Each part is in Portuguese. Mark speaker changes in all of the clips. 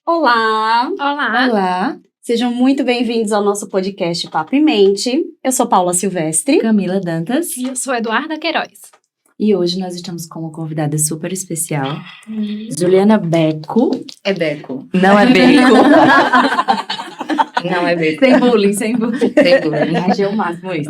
Speaker 1: Olá!
Speaker 2: Olá!
Speaker 3: Olá!
Speaker 1: Sejam muito bem-vindos ao nosso podcast Papo em Mente. Eu sou Paula Silvestre.
Speaker 3: Camila Dantas.
Speaker 2: E eu sou Eduarda Queiroz.
Speaker 3: E hoje nós estamos com uma convidada super especial, Juliana Beco.
Speaker 4: É Beco.
Speaker 3: Não é Beco.
Speaker 4: Não é Beco.
Speaker 3: Sem bullying. Achei o máximo isso.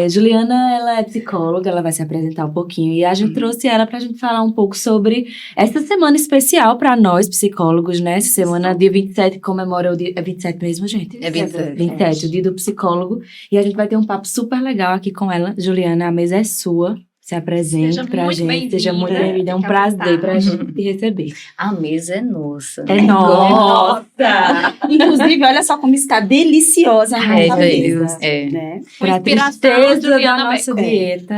Speaker 3: Juliana, ela é psicóloga, ela vai se apresentar um pouquinho. E a gente trouxe ela pra gente falar um pouco sobre essa semana especial pra nós, psicólogos, né? Essa semana, dia 27, comemora o dia... É 27 mesmo, gente?
Speaker 4: É 27.
Speaker 3: 27, o dia do psicólogo. E a gente vai ter um papo super legal aqui com ela. Juliana, a mesa é sua. Se apresente pra gente. Seja muito bem-vinda. É um prazer pra gente te receber.
Speaker 4: A mesa é nossa.
Speaker 3: É nossa!
Speaker 1: Inclusive, olha só como está deliciosa a nossa mesa. Né?
Speaker 3: Pra
Speaker 2: inspiração
Speaker 3: tristeza
Speaker 2: Juliana
Speaker 3: da nossa
Speaker 2: Beco.
Speaker 3: dieta.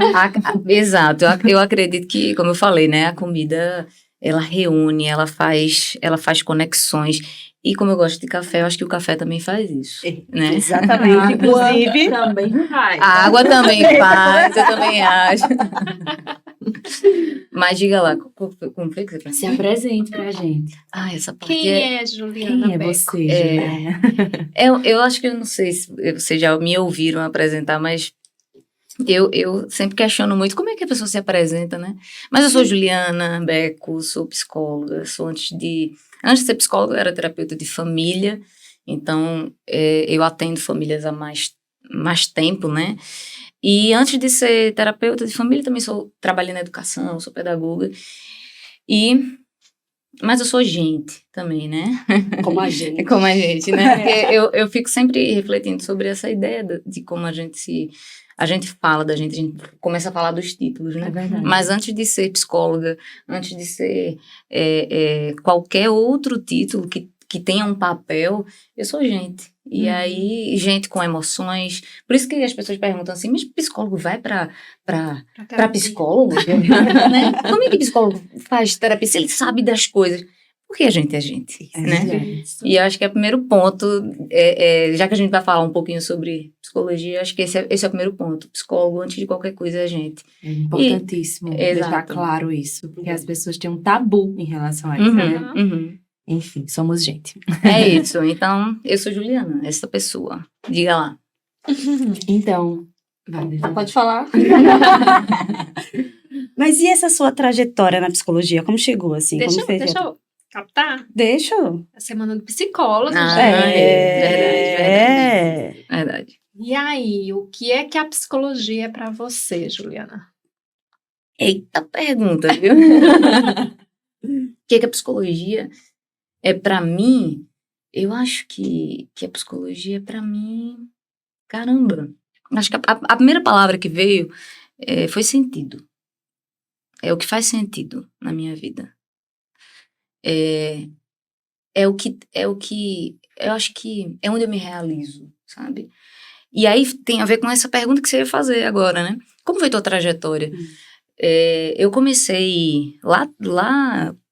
Speaker 4: Exato. Eu acredito que, como eu falei, né? A comida, ela reúne, ela faz conexões. E como eu gosto de café, eu acho que o café também faz isso, né?
Speaker 1: Exatamente. Inclusive,
Speaker 3: também faz.
Speaker 4: A água também faz, eu também acho. Mas diga lá, como foi que você
Speaker 3: Se
Speaker 4: pensou?
Speaker 3: apresente pra gente.
Speaker 4: Essa parte
Speaker 2: Quem é Juliana
Speaker 3: Quem é
Speaker 2: Beco?
Speaker 3: você, Juliana?
Speaker 4: Eu acho que eu não sei se vocês já me ouviram apresentar, mas eu sempre questiono muito como é que a pessoa se apresenta, né? Mas eu sou Juliana Beco, sou psicóloga, antes de ser psicóloga, eu era terapeuta de família, então eu atendo famílias há mais tempo, né? E antes de ser terapeuta de família, também trabalhei na educação, sou pedagoga, mas eu sou gente também, né?
Speaker 1: como a gente.
Speaker 4: Como a gente, né? Porque eu fico sempre refletindo sobre essa ideia de como a gente fala da gente, a gente começa a falar dos títulos, né?
Speaker 3: É verdade.
Speaker 4: Mas antes de ser psicóloga, antes de ser qualquer outro título que tenha um papel, eu sou gente. E aí, gente com emoções. Por isso que as pessoas perguntam assim, mas psicólogo vai pra psicólogo? Né? Como é que psicólogo faz terapia se ele sabe das coisas? Porque a gente é gente, né? E eu acho que é o primeiro ponto, já que a gente vai falar um pouquinho sobre psicologia, eu acho que esse é o primeiro ponto. Psicólogo, antes de qualquer coisa, é a gente.
Speaker 3: É importantíssimo deixar
Speaker 4: Exato.
Speaker 3: claro isso, porque as pessoas têm um tabu em relação a isso, né?
Speaker 4: Uhum.
Speaker 3: Enfim, somos gente.
Speaker 4: É isso. Então, eu sou Juliana, essa pessoa. Diga lá.
Speaker 3: Então, vai,
Speaker 1: Pode falar. Mas e essa sua trajetória na psicologia? Como chegou, assim?
Speaker 2: Deixa
Speaker 1: como
Speaker 2: eu captar.
Speaker 1: Deixa.
Speaker 2: A semana do psicólogo,
Speaker 4: Ah,
Speaker 2: gente.
Speaker 4: Verdade.
Speaker 2: E aí, o que é que a psicologia é pra você, Juliana?
Speaker 4: Eita pergunta, viu? O que a psicologia é pra mim? Eu acho que a psicologia é pra mim... Caramba! Acho que a primeira palavra que veio foi sentido. É o que faz sentido na minha vida. É o que eu acho que é onde eu me realizo, sabe? E aí tem a ver com essa pergunta que você ia fazer agora, né? Como foi tua trajetória? Eu comecei lá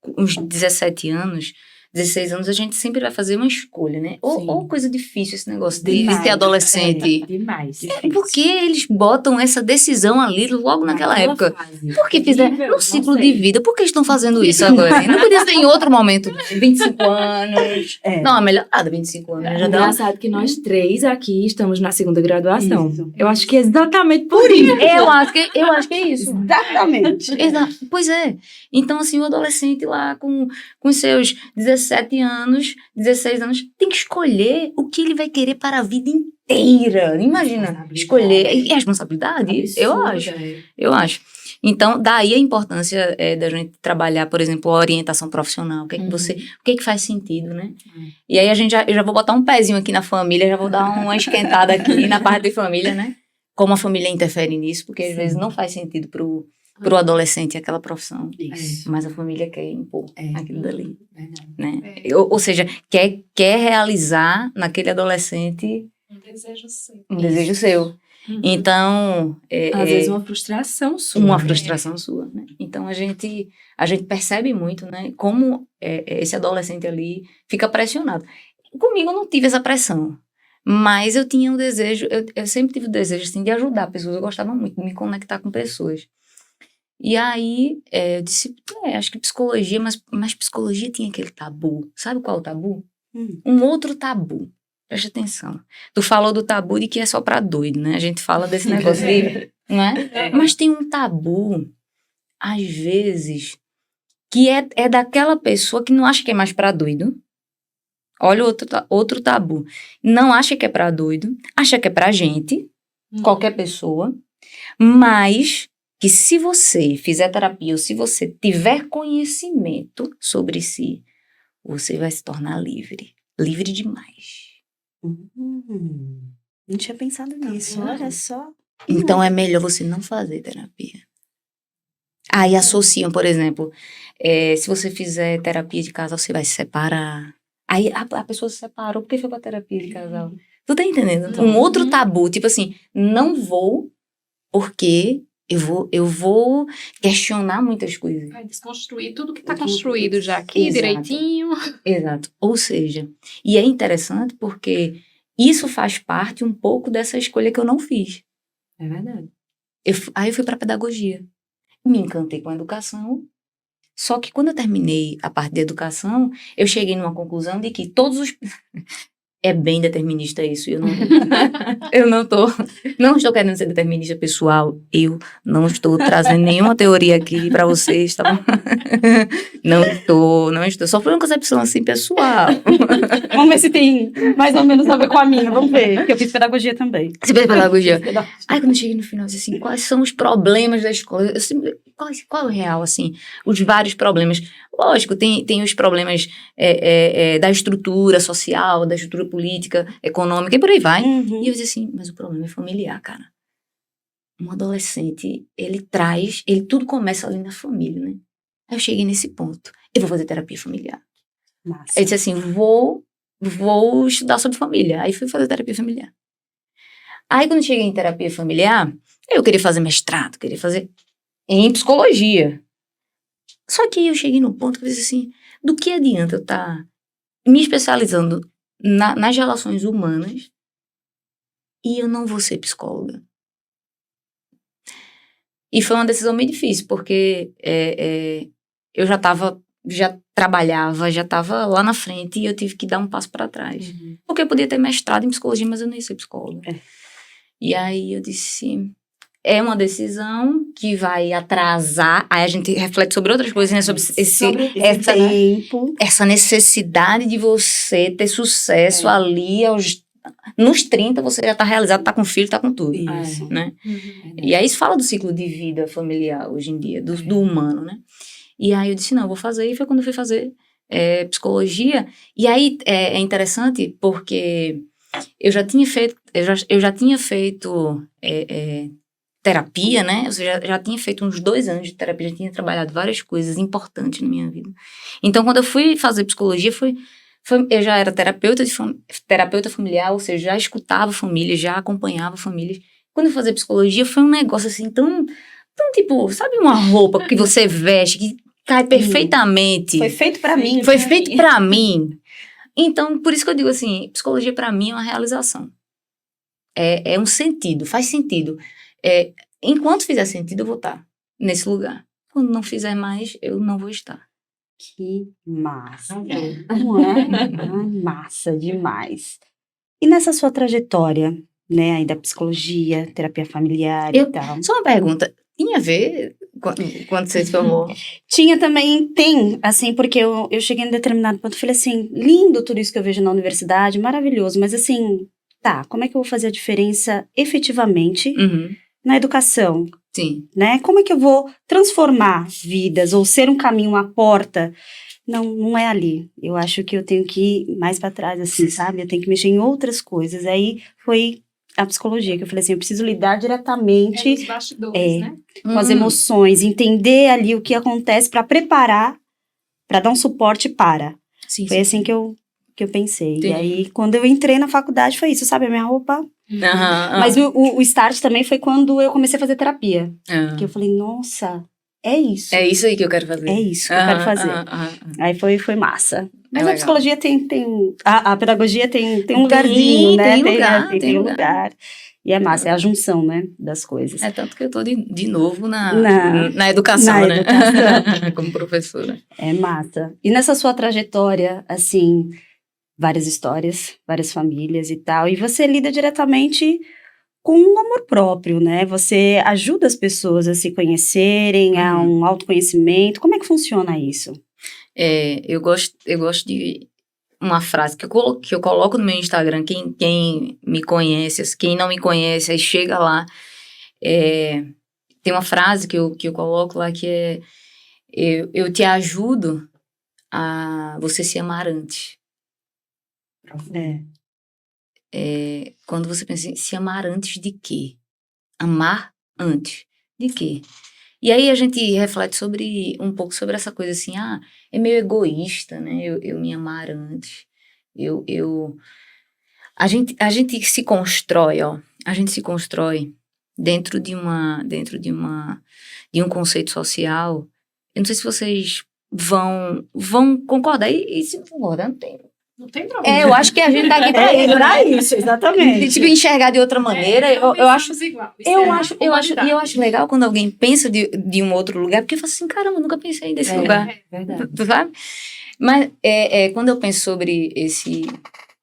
Speaker 4: com uns 17 anos, 16 anos, a gente sempre vai fazer uma escolha, né? Ou coisa difícil esse negócio de ser adolescente.
Speaker 3: Demais.
Speaker 4: Por que eles botam essa decisão ali logo naquela época? Por que fizeram no ciclo de vida? Por que estão fazendo isso agora? Não podia ser em outro momento, 25 anos. Não, a melhorada, 25 anos.
Speaker 3: É
Speaker 4: Já dá
Speaker 3: engraçado que nós três aqui estamos na segunda graduação.
Speaker 1: Isso.
Speaker 3: Eu acho que é exatamente por isso.
Speaker 4: Eu acho que é isso.
Speaker 1: Exatamente.
Speaker 4: Exato. Pois é. Então, assim, o adolescente lá com seus 17 anos, 16 anos, tem que escolher o que ele vai querer para a vida inteira. Imagina, escolher. E responsabilidade? Eu acho. Então, daí a importância da gente trabalhar, por exemplo, a orientação profissional. O que é que faz sentido, né? E aí eu já vou botar um pezinho aqui na família, já vou dar uma esquentada aqui na parte de família, né? Como a família interfere nisso, porque às vezes não faz sentido pro adolescente aquela profissão.
Speaker 1: Isso.
Speaker 4: Mas a família quer impor aquilo dali.
Speaker 3: Verdade.
Speaker 4: Né? Ou seja, quer realizar naquele adolescente
Speaker 2: Um desejo seu.
Speaker 4: um desejo seu. Então...
Speaker 3: Às vezes uma frustração sua.
Speaker 4: Uma frustração sua, né? Então, a gente percebe muito, né? Como esse adolescente ali fica pressionado. Comigo, eu não tive essa pressão. Mas eu tinha um desejo... Eu sempre tive o desejo, assim, de ajudar pessoas. Eu gostava muito de me conectar com pessoas. E aí, eu disse, acho que psicologia, mas psicologia tinha aquele tabu. Sabe qual é o tabu? Um outro tabu. Preste atenção. Tu falou do tabu de que é só pra doido, né? A gente fala desse negócio de, não é? Mas tem um tabu, às vezes, que é daquela pessoa que não acha que é mais pra doido. Olha outro tabu. Não acha que é pra doido, acha que é pra gente, qualquer pessoa, mas que se você fizer terapia ou se você tiver conhecimento sobre si, você vai se tornar livre. Livre demais.
Speaker 1: Não tinha pensado nisso, olha só.
Speaker 4: Então é melhor você não fazer terapia. Aí associam, por exemplo, se você fizer terapia de casal, você vai se separar. Aí a pessoa se separou porque foi pra terapia de casal. Tu tá entendendo? Um outro tabu, tipo assim, não vou porque eu vou questionar muitas coisas.
Speaker 2: Vai desconstruir tudo que tá construído já aqui,
Speaker 4: Exato.
Speaker 2: direitinho.
Speaker 4: Exato. Ou seja, e é interessante porque isso faz parte um pouco dessa escolha que eu não fiz.
Speaker 3: É verdade.
Speaker 4: Aí eu fui pra pedagogia. Me encantei com a educação. Só que quando eu terminei a parte de educação, eu cheguei numa conclusão de que todos os... É bem determinista isso. Eu não estou querendo ser determinista pessoal. Eu não estou trazendo nenhuma teoria aqui pra vocês, tá bom? Não estou. Só foi uma concepção assim pessoal.
Speaker 1: Vamos ver se tem mais ou menos a ver com a minha. Vamos ver, porque eu fiz pedagogia também.
Speaker 4: Você fez pedagogia? Aí quando eu cheguei no final, eu disse assim, quais são os problemas da escola? Qual é o real, assim? Os vários problemas. Lógico, tem os problemas da estrutura social, da estrutura política, econômica, e por aí vai. E eu disse assim, mas o problema é familiar, cara. Um adolescente, tudo começa ali na família, né? Aí eu cheguei nesse ponto. Eu vou fazer terapia familiar.
Speaker 1: Massa.
Speaker 4: Eu disse assim, vou estudar sobre família. Aí fui fazer terapia familiar. Aí quando cheguei em terapia familiar, eu queria fazer mestrado, queria fazer em psicologia. Só que eu cheguei no ponto que eu disse assim, do que adianta eu estar me especializando nas relações humanas e eu não vou ser psicóloga? E foi uma decisão meio difícil, porque eu já trabalhava, já estava lá na frente e eu tive que dar um passo para trás. Porque eu podia ter mestrado em psicologia, mas eu não ia ser psicóloga. E aí eu disse... É uma decisão que vai atrasar. Aí a gente reflete sobre outras coisas, né? Sobre esse tempo. Essa necessidade de você ter sucesso ali nos 30, você já tá realizado, tá com filho, tá com tudo.
Speaker 1: Isso.
Speaker 4: Né? E aí isso fala do ciclo de vida familiar hoje em dia, do humano, né? E aí eu disse, não, eu vou fazer. E foi quando eu fui fazer psicologia. E aí é interessante porque eu já tinha feito terapia, né? Eu já tinha feito uns 2 anos de terapia, já tinha trabalhado várias coisas importantes na minha vida. Então, quando eu fui fazer psicologia, eu já era terapeuta familiar, ou seja, já escutava famílias, já acompanhava famílias. Quando eu fazia psicologia, foi um negócio assim, tão tipo, sabe uma roupa que você veste, que cai perfeitamente.
Speaker 1: Foi feito pra mim.
Speaker 4: Foi feito pra mim. Então, por isso que eu digo assim, psicologia pra mim é uma realização. É um sentido, faz sentido. Enquanto fizer sentido, eu vou estar nesse lugar. Quando não fizer mais, eu não vou estar.
Speaker 1: Que massa. Não é? Ai, massa demais. E nessa sua trajetória, né, aí da psicologia, terapia familiar e tal?
Speaker 4: Só uma pergunta, tinha a ver quando você se formou?
Speaker 1: Tem, assim, porque eu cheguei em determinado ponto e falei assim, lindo tudo isso que eu vejo na universidade, maravilhoso, mas assim, tá, como é que eu vou fazer a diferença efetivamente na educação?
Speaker 4: Sim.
Speaker 1: Né? Como é que eu vou transformar vidas ou ser um caminho, uma porta? Não é ali. Eu acho que eu tenho que ir mais para trás, assim, sabe? Eu tenho que mexer em outras coisas. Aí foi a psicologia, que eu falei assim, eu preciso lidar diretamente
Speaker 2: os bastidores, né?
Speaker 1: com as emoções, entender ali o que acontece para preparar, para dar um suporte para.
Speaker 4: Sim,
Speaker 1: foi assim que eu pensei.
Speaker 4: Entendi.
Speaker 1: E aí, quando eu entrei na faculdade, foi isso, sabe? A minha roupa... Mas o start também foi quando eu comecei a fazer terapia. Que eu falei, nossa, é isso.
Speaker 4: É isso aí que eu quero fazer.
Speaker 1: É isso que eu quero fazer. Aí foi massa. Mas a psicologia tem a pedagogia tem um lugarzinho, né?
Speaker 4: Tem lugar.
Speaker 1: E é massa, é a junção, né, das coisas.
Speaker 4: É tanto que eu tô de novo na
Speaker 1: Na
Speaker 4: educação, né?
Speaker 1: educação.
Speaker 4: Como professora.
Speaker 1: É massa. E nessa sua trajetória, assim, várias histórias, várias famílias e tal, e você lida diretamente com o amor próprio, né? Você ajuda as pessoas a se conhecerem, a um autoconhecimento. Como é que funciona isso?
Speaker 4: Eu gosto de uma frase que eu coloco no meu Instagram. Quem me conhece, quem não me conhece, aí chega lá. Tem uma frase que eu coloco lá que é: eu te ajudo a você se amar antes. Quando você pensa em se amar antes de quê? Amar antes de quê? E aí a gente reflete um pouco sobre essa coisa assim, é meio egoísta, né? Eu me amar antes. A gente se constrói, a gente se constrói dentro de um conceito social. Eu não sei se vocês vão concordar, e se não concordar,
Speaker 2: Não tem problema.
Speaker 4: eu acho que a gente tá aqui pra isso,
Speaker 1: Pra
Speaker 4: né?
Speaker 1: isso, exatamente.
Speaker 4: Tipo, enxergar de outra maneira, eu acho
Speaker 2: igual.
Speaker 4: eu acho legal quando alguém pensa de um outro lugar, porque eu falo assim, caramba, eu nunca pensei desse lugar.
Speaker 3: Verdade.
Speaker 4: Tu sabe? Mas quando eu penso sobre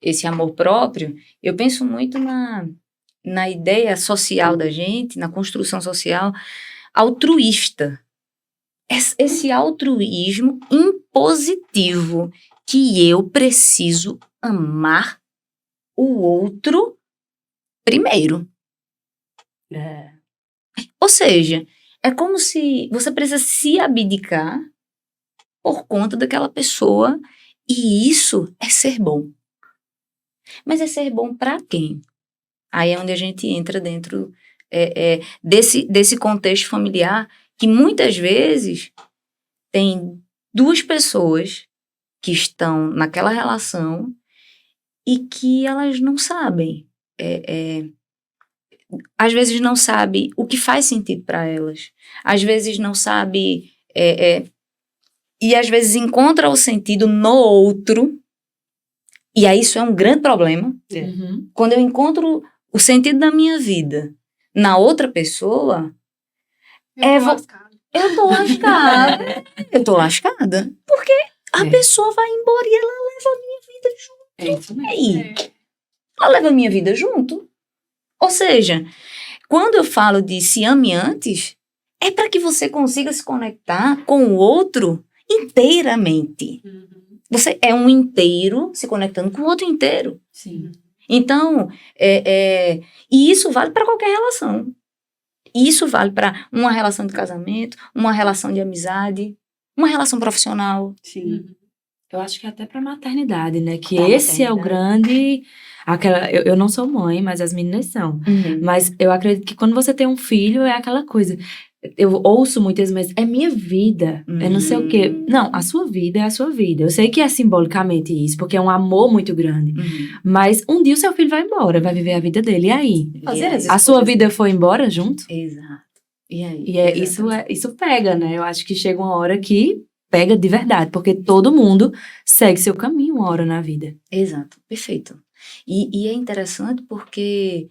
Speaker 4: esse amor próprio, eu penso muito na ideia social da gente, na construção social altruísta. Esse altruísmo impositivo que eu preciso amar o outro primeiro. Ou seja, é como se você precisa se abdicar por conta daquela pessoa, e isso é ser bom. Mas é ser bom para quem? Aí é onde a gente entra dentro desse contexto familiar, que muitas vezes tem duas pessoas que estão naquela relação e que elas não sabem. Às vezes não sabe o que faz sentido para elas. Às vezes não sabe... e às vezes encontra o sentido no outro. E aí isso é um grande problema.
Speaker 3: Uhum.
Speaker 4: Quando eu encontro o sentido da minha vida na outra pessoa, eu tô lascada. Eu tô lascada. Porque a pessoa vai embora e ela leva a minha vida junto.
Speaker 3: É isso mesmo.
Speaker 4: Aí, ela leva a minha vida junto. Ou seja, quando eu falo de se ame antes, é para que você consiga se conectar com o outro inteiramente. Você é um inteiro se conectando com o outro inteiro.
Speaker 3: Sim.
Speaker 4: Então, e isso vale para qualquer relação. Isso vale para uma relação de casamento, uma relação de amizade, uma relação profissional.
Speaker 1: Sim.
Speaker 3: Eu acho que até pra maternidade, né? Que
Speaker 1: Pra
Speaker 3: esse é o
Speaker 1: maternidade.
Speaker 3: grande... Eu não sou mãe, mas as meninas são. Mas eu acredito que quando você tem um filho, é aquela coisa... Eu ouço muitas vezes, é minha vida, é não sei o quê. Não, a sua vida é a sua vida. Eu sei que é simbolicamente isso, porque é um amor muito grande. Mas um dia o seu filho vai embora, vai viver a vida dele. E aí? A sua vida foi embora junto?
Speaker 4: Exato. E aí?
Speaker 3: E isso pega, né? Eu acho que chega uma hora que pega de verdade, porque todo mundo segue seu caminho uma hora na vida.
Speaker 4: Exato, perfeito. E é interessante porque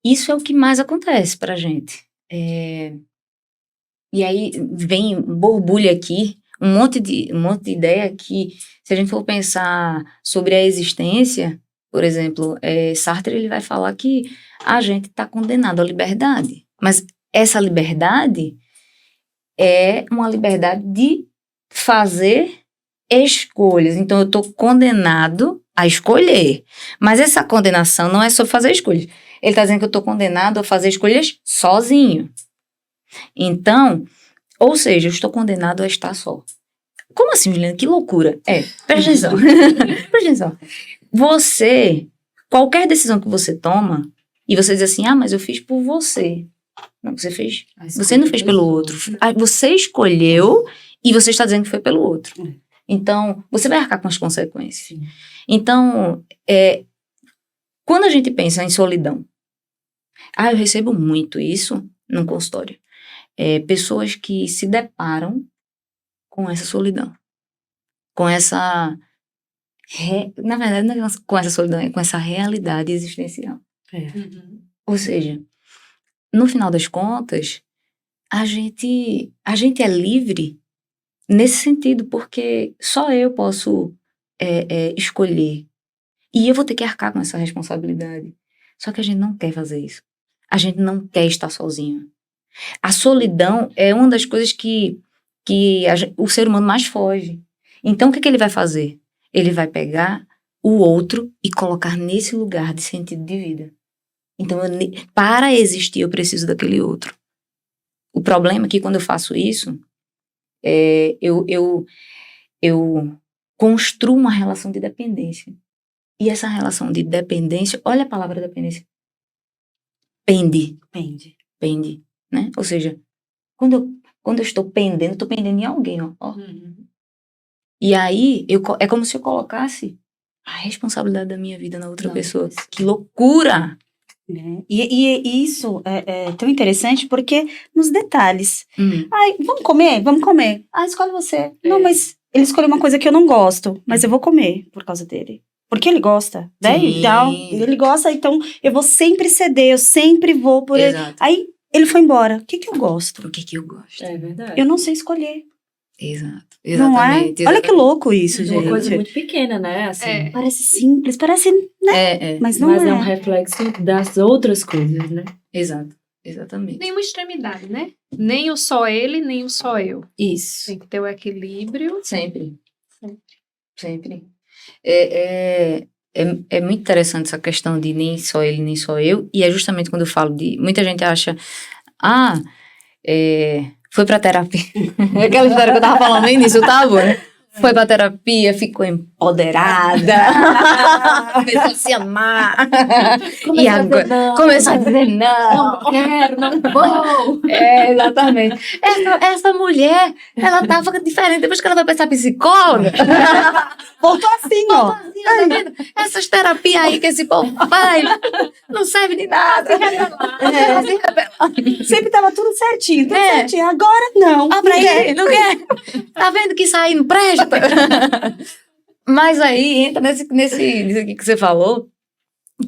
Speaker 4: isso é o que mais acontece pra gente. E aí borbulha aqui um monte de ideia que, se a gente for pensar sobre a existência, por exemplo, Sartre ele vai falar que a gente está condenado à liberdade. Mas essa liberdade é uma liberdade de fazer escolhas. Então, eu estou condenado a escolher. Mas essa condenação não é só fazer escolhas. Ele está dizendo que eu estou condenado a fazer escolhas sozinho. Então, ou seja, eu estou condenado a estar só. Como assim, Juliana? Que loucura. Presta atenção. Presta atenção. Qualquer decisão que você toma, e você diz assim, mas eu fiz por você. Não, você não fez pelo outro. Você escolheu e você está dizendo que foi pelo outro. Então, você vai arcar com as consequências.
Speaker 3: Sim.
Speaker 4: Então, quando a gente pensa em solidão, eu recebo muito isso no consultório. Pessoas que se deparam com essa solidão. Com essa... na verdade, não é com essa solidão, é com essa realidade existencial. Ou seja, no final das contas, a gente é livre nesse sentido, porque só eu posso escolher. E eu vou ter que arcar com essa responsabilidade. Só que a gente não quer fazer isso. A gente não quer estar sozinho. A solidão é uma das coisas que o ser humano mais foge. Então, o que ele vai fazer? Ele vai pegar o outro e colocar nesse lugar de sentido de vida. Então, para existir, eu preciso daquele outro. O problema é que quando eu faço isso, eu construo uma relação de dependência. E essa relação de dependência, olha a palavra dependência. Pende, né? Ou seja, quando eu estou pendendo, estou pendendo em alguém, ó. E aí, é como se eu colocasse a responsabilidade da minha vida na outra pessoa. Que loucura!
Speaker 1: E isso é tão interessante porque nos detalhes. Ai, vamos comer? Vamos comer. Ah, escolhe você. Não, mas ele escolheu uma coisa que eu não gosto, mas eu vou comer por causa dele. Porque ele gosta, né? Então, ele gosta, então eu vou sempre ceder, eu sempre vou por ele. Aí, ele foi embora. O que eu gosto?
Speaker 4: O que eu gosto?
Speaker 3: É verdade.
Speaker 1: Eu não sei escolher.
Speaker 4: Exato.
Speaker 1: Não é? Olha que louco isso, gente.
Speaker 3: Uma coisa muito pequena, né? Assim,
Speaker 1: Parece simples, parece, né? Mas não
Speaker 3: é um reflexo das outras coisas, né?
Speaker 4: Exato. Exatamente.
Speaker 2: Nenhuma extremidade, né? Nem o só ele, nem o só eu.
Speaker 1: Isso.
Speaker 2: Tem que ter o equilíbrio.
Speaker 4: Sempre. É muito interessante essa questão de nem só ele, nem só eu. E é justamente quando eu falo de... Muita gente acha... foi pra terapia. Aquela história que eu tava falando no início, né? Foi pra terapia, ficou empoderada. Começou a se amar. E agora começou a dizer não.
Speaker 3: Não quero, não vou.
Speaker 4: Exatamente. Essa mulher, ela tava diferente. Depois que ela vai pensar psicóloga.
Speaker 1: Voltou assim, ó.
Speaker 4: Tá vendo? Essas terapias aí que esse povo faz não serve de nada.
Speaker 1: Sempre tava tudo certinho, certinho. Agora não.
Speaker 4: Não quer. Tá vendo que isso aí não presta? Mas aí entra nesse aqui que você falou,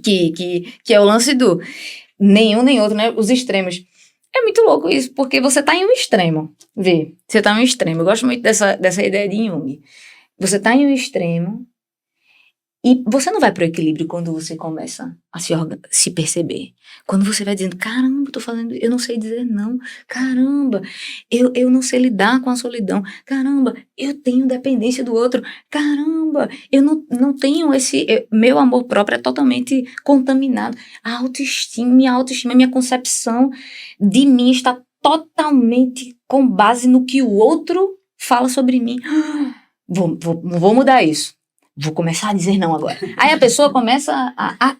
Speaker 4: que é o lance do nenhum nem outro, né? Os extremos. É muito louco isso, porque você tá em um extremo. Vê, você tá em um extremo. Eu gosto muito dessa ideia de Jung. Você tá em um extremo e você não vai pro equilíbrio quando você começa a se perceber. Quando você vai dizendo, caramba, eu não sei dizer não. Caramba, eu não sei lidar com a solidão. Caramba, eu tenho dependência do outro. Caramba, eu não tenho meu amor próprio é totalmente contaminado. A minha concepção de mim está totalmente com base no que o outro fala sobre mim. Vou mudar isso. Vou começar a dizer não agora. Aí a pessoa começa a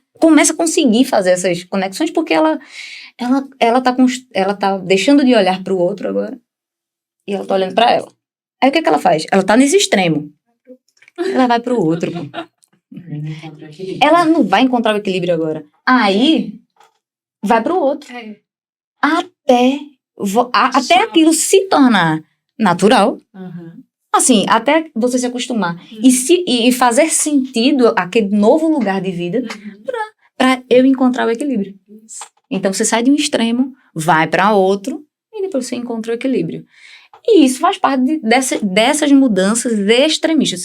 Speaker 4: conseguir fazer essas conexões porque ela tá deixando de olhar para o outro agora e ela tá olhando para ela. Aí o que ela faz? Ela tá nesse extremo. Ela vai pro outro. Ela não vai encontrar o equilíbrio agora. Aí vai pro outro. Até aquilo se tornar natural. Assim, até você se acostumar. E fazer sentido aquele novo lugar de vida pra eu encontrar o equilíbrio. Então, você sai de um extremo, vai para outro, e depois você encontra o equilíbrio. E isso faz parte dessas mudanças extremistas.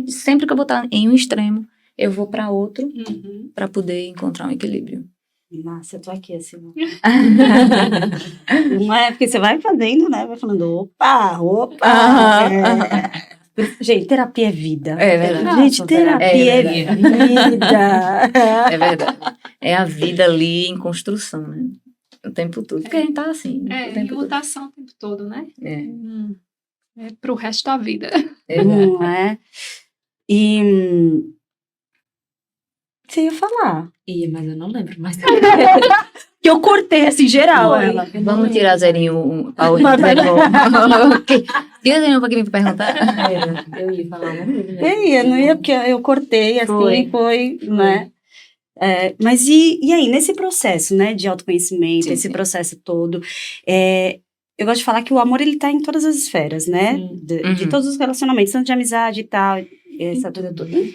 Speaker 4: Sempre que eu vou estar em um extremo, eu vou para outro para poder encontrar um equilíbrio.
Speaker 1: Nossa, eu tô aqui assim. Não é porque você vai fazendo, né? Vai falando, opa. Gente, terapia é vida.
Speaker 4: É verdade.
Speaker 1: Gente, terapia é vida.
Speaker 4: É verdade. É a vida ali em construção, né? O tempo todo. Porque a gente tá assim.
Speaker 2: Em mutação o tempo todo, né? É pro resto da vida.
Speaker 1: Não é? E... Você ia falar.
Speaker 3: Mas eu não lembro mais.
Speaker 1: Que eu cortei, assim, geral. Ela.
Speaker 4: Vamos tirar zerinho. Tira zerinho pra quem me perguntar.
Speaker 3: Eu ia falar uma coisa.
Speaker 1: Não ia, porque eu cortei, assim, foi né? Mas e aí, nesse processo, né, de autoconhecimento, esse processo todo, eu gosto de falar que o amor, ele tá em todas as esferas, né? De todos os relacionamentos, tanto de amizade e tal, em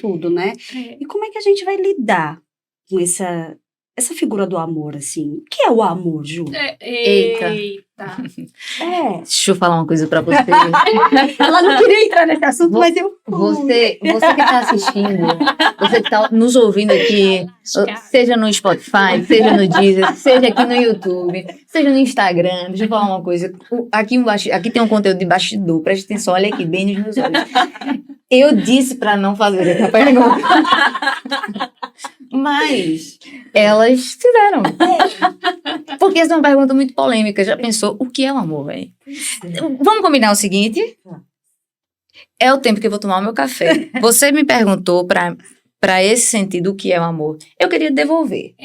Speaker 1: tudo, né? E como é que a gente vai lidar com essa figura do amor, assim. O que é o amor, Ju?
Speaker 4: Eita. Deixa eu falar uma coisa pra você.
Speaker 1: Ela não queria entrar nesse assunto, mas eu
Speaker 4: Você que tá assistindo, você que tá nos ouvindo aqui, seja no Spotify, seja no Deezer, seja aqui no YouTube, seja no Instagram, deixa eu falar uma coisa. Aqui embaixo, aqui tem um conteúdo de bastidor, preste atenção, olha aqui, bem nos meus olhos. Eu disse pra não fazer essa pergunta. Mas elas fizeram. Porque essa é uma pergunta muito polêmica. Já pensou o que é o amor, velho? Vamos combinar o seguinte? É o tempo que eu vou tomar o meu café. Você me perguntou pra esse sentido o que é o amor. Eu queria devolver.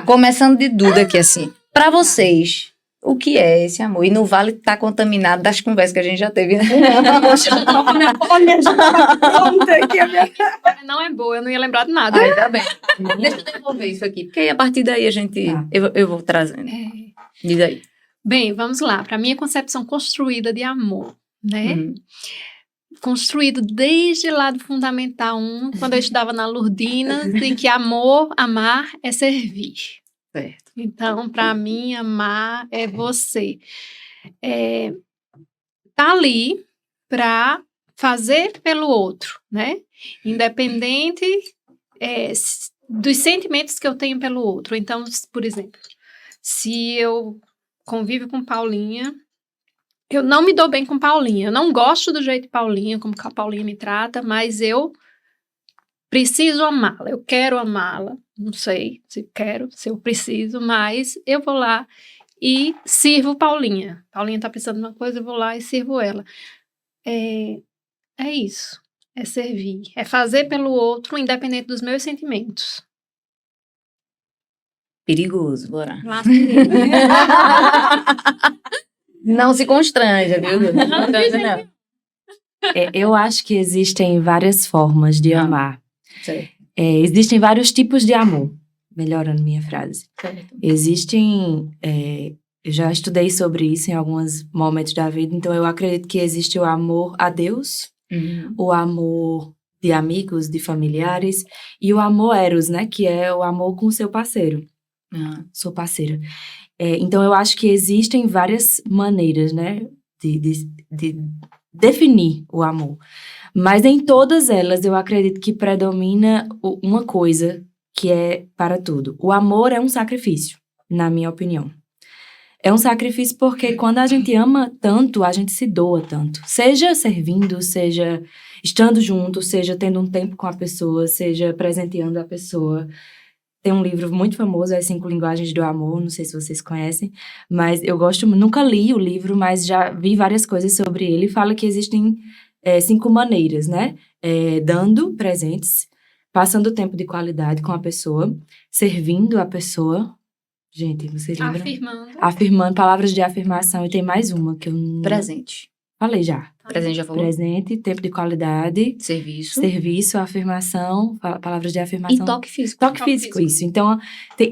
Speaker 4: Começando de Duda aqui, assim. Pra vocês, o que é esse amor? E não vale estar contaminado das conversas que a gente já teve.
Speaker 1: Olha, já tá pronta aqui a minha...
Speaker 2: Não é boa, eu não ia lembrar de nada.
Speaker 4: Ai, tá bem. Deixa eu devolver isso aqui, porque aí a partir daí a gente... Eu vou trazendo. Diz aí.
Speaker 2: Bem, vamos lá. Para minha concepção construída de amor, né? Construído desde lá do Fundamental 1, quando eu estudava na Lourdinas, em que amar é servir.
Speaker 4: Certo.
Speaker 2: Então, para mim, amar é você. Tá ali para fazer pelo outro, né? Independente dos sentimentos que eu tenho pelo outro. Então, por exemplo, se eu convivo com Paulinha, eu não me dou bem com Paulinha. Eu não gosto do jeito de Paulinha, como que a Paulinha me trata, mas eu preciso amá-la. Eu quero amá-la. Não sei se quero, se eu preciso, mas eu vou lá e sirvo Paulinha. Paulinha tá precisando de uma coisa, eu vou lá e sirvo ela. É isso. É servir. É fazer pelo outro, independente dos meus sentimentos.
Speaker 4: Perigoso, bora.
Speaker 2: Lá
Speaker 4: Não se constranja, viu? Não.
Speaker 3: Eu acho que existem várias formas de amar.
Speaker 4: Certo.
Speaker 3: Existem vários tipos de amor. Melhorando minha frase.
Speaker 4: Certo.
Speaker 3: Existem... eu já estudei sobre isso em alguns momentos da vida, então eu acredito que existe o amor a Deus, o amor de amigos, de familiares, e o amor eros, né? Que é o amor com o seu parceiro. Sou parceira. Então, eu acho que existem várias maneiras, né? De definir o amor. Mas em todas elas, eu acredito que predomina uma coisa que é para tudo. O amor é um sacrifício, na minha opinião. É um sacrifício porque quando a gente ama tanto, a gente se doa tanto. Seja servindo, seja estando junto, seja tendo um tempo com a pessoa, seja presenteando a pessoa. Tem um livro muito famoso, As 5 Linguagens do Amor, não sei se vocês conhecem, mas eu gosto, nunca li o livro, mas já vi várias coisas sobre ele. Fala que existem 5 maneiras, né? Dando presentes, passando tempo de qualidade com a pessoa, servindo a pessoa. Gente, vocês lembram? Afirmando, palavras de afirmação. E tem mais uma que eu não...
Speaker 4: Presente.
Speaker 3: Falei já.
Speaker 4: Presente já falou?
Speaker 3: Presente, tempo de qualidade. Serviço, afirmação, palavras de afirmação.
Speaker 4: E toque físico.
Speaker 3: Toque físico, isso. Então,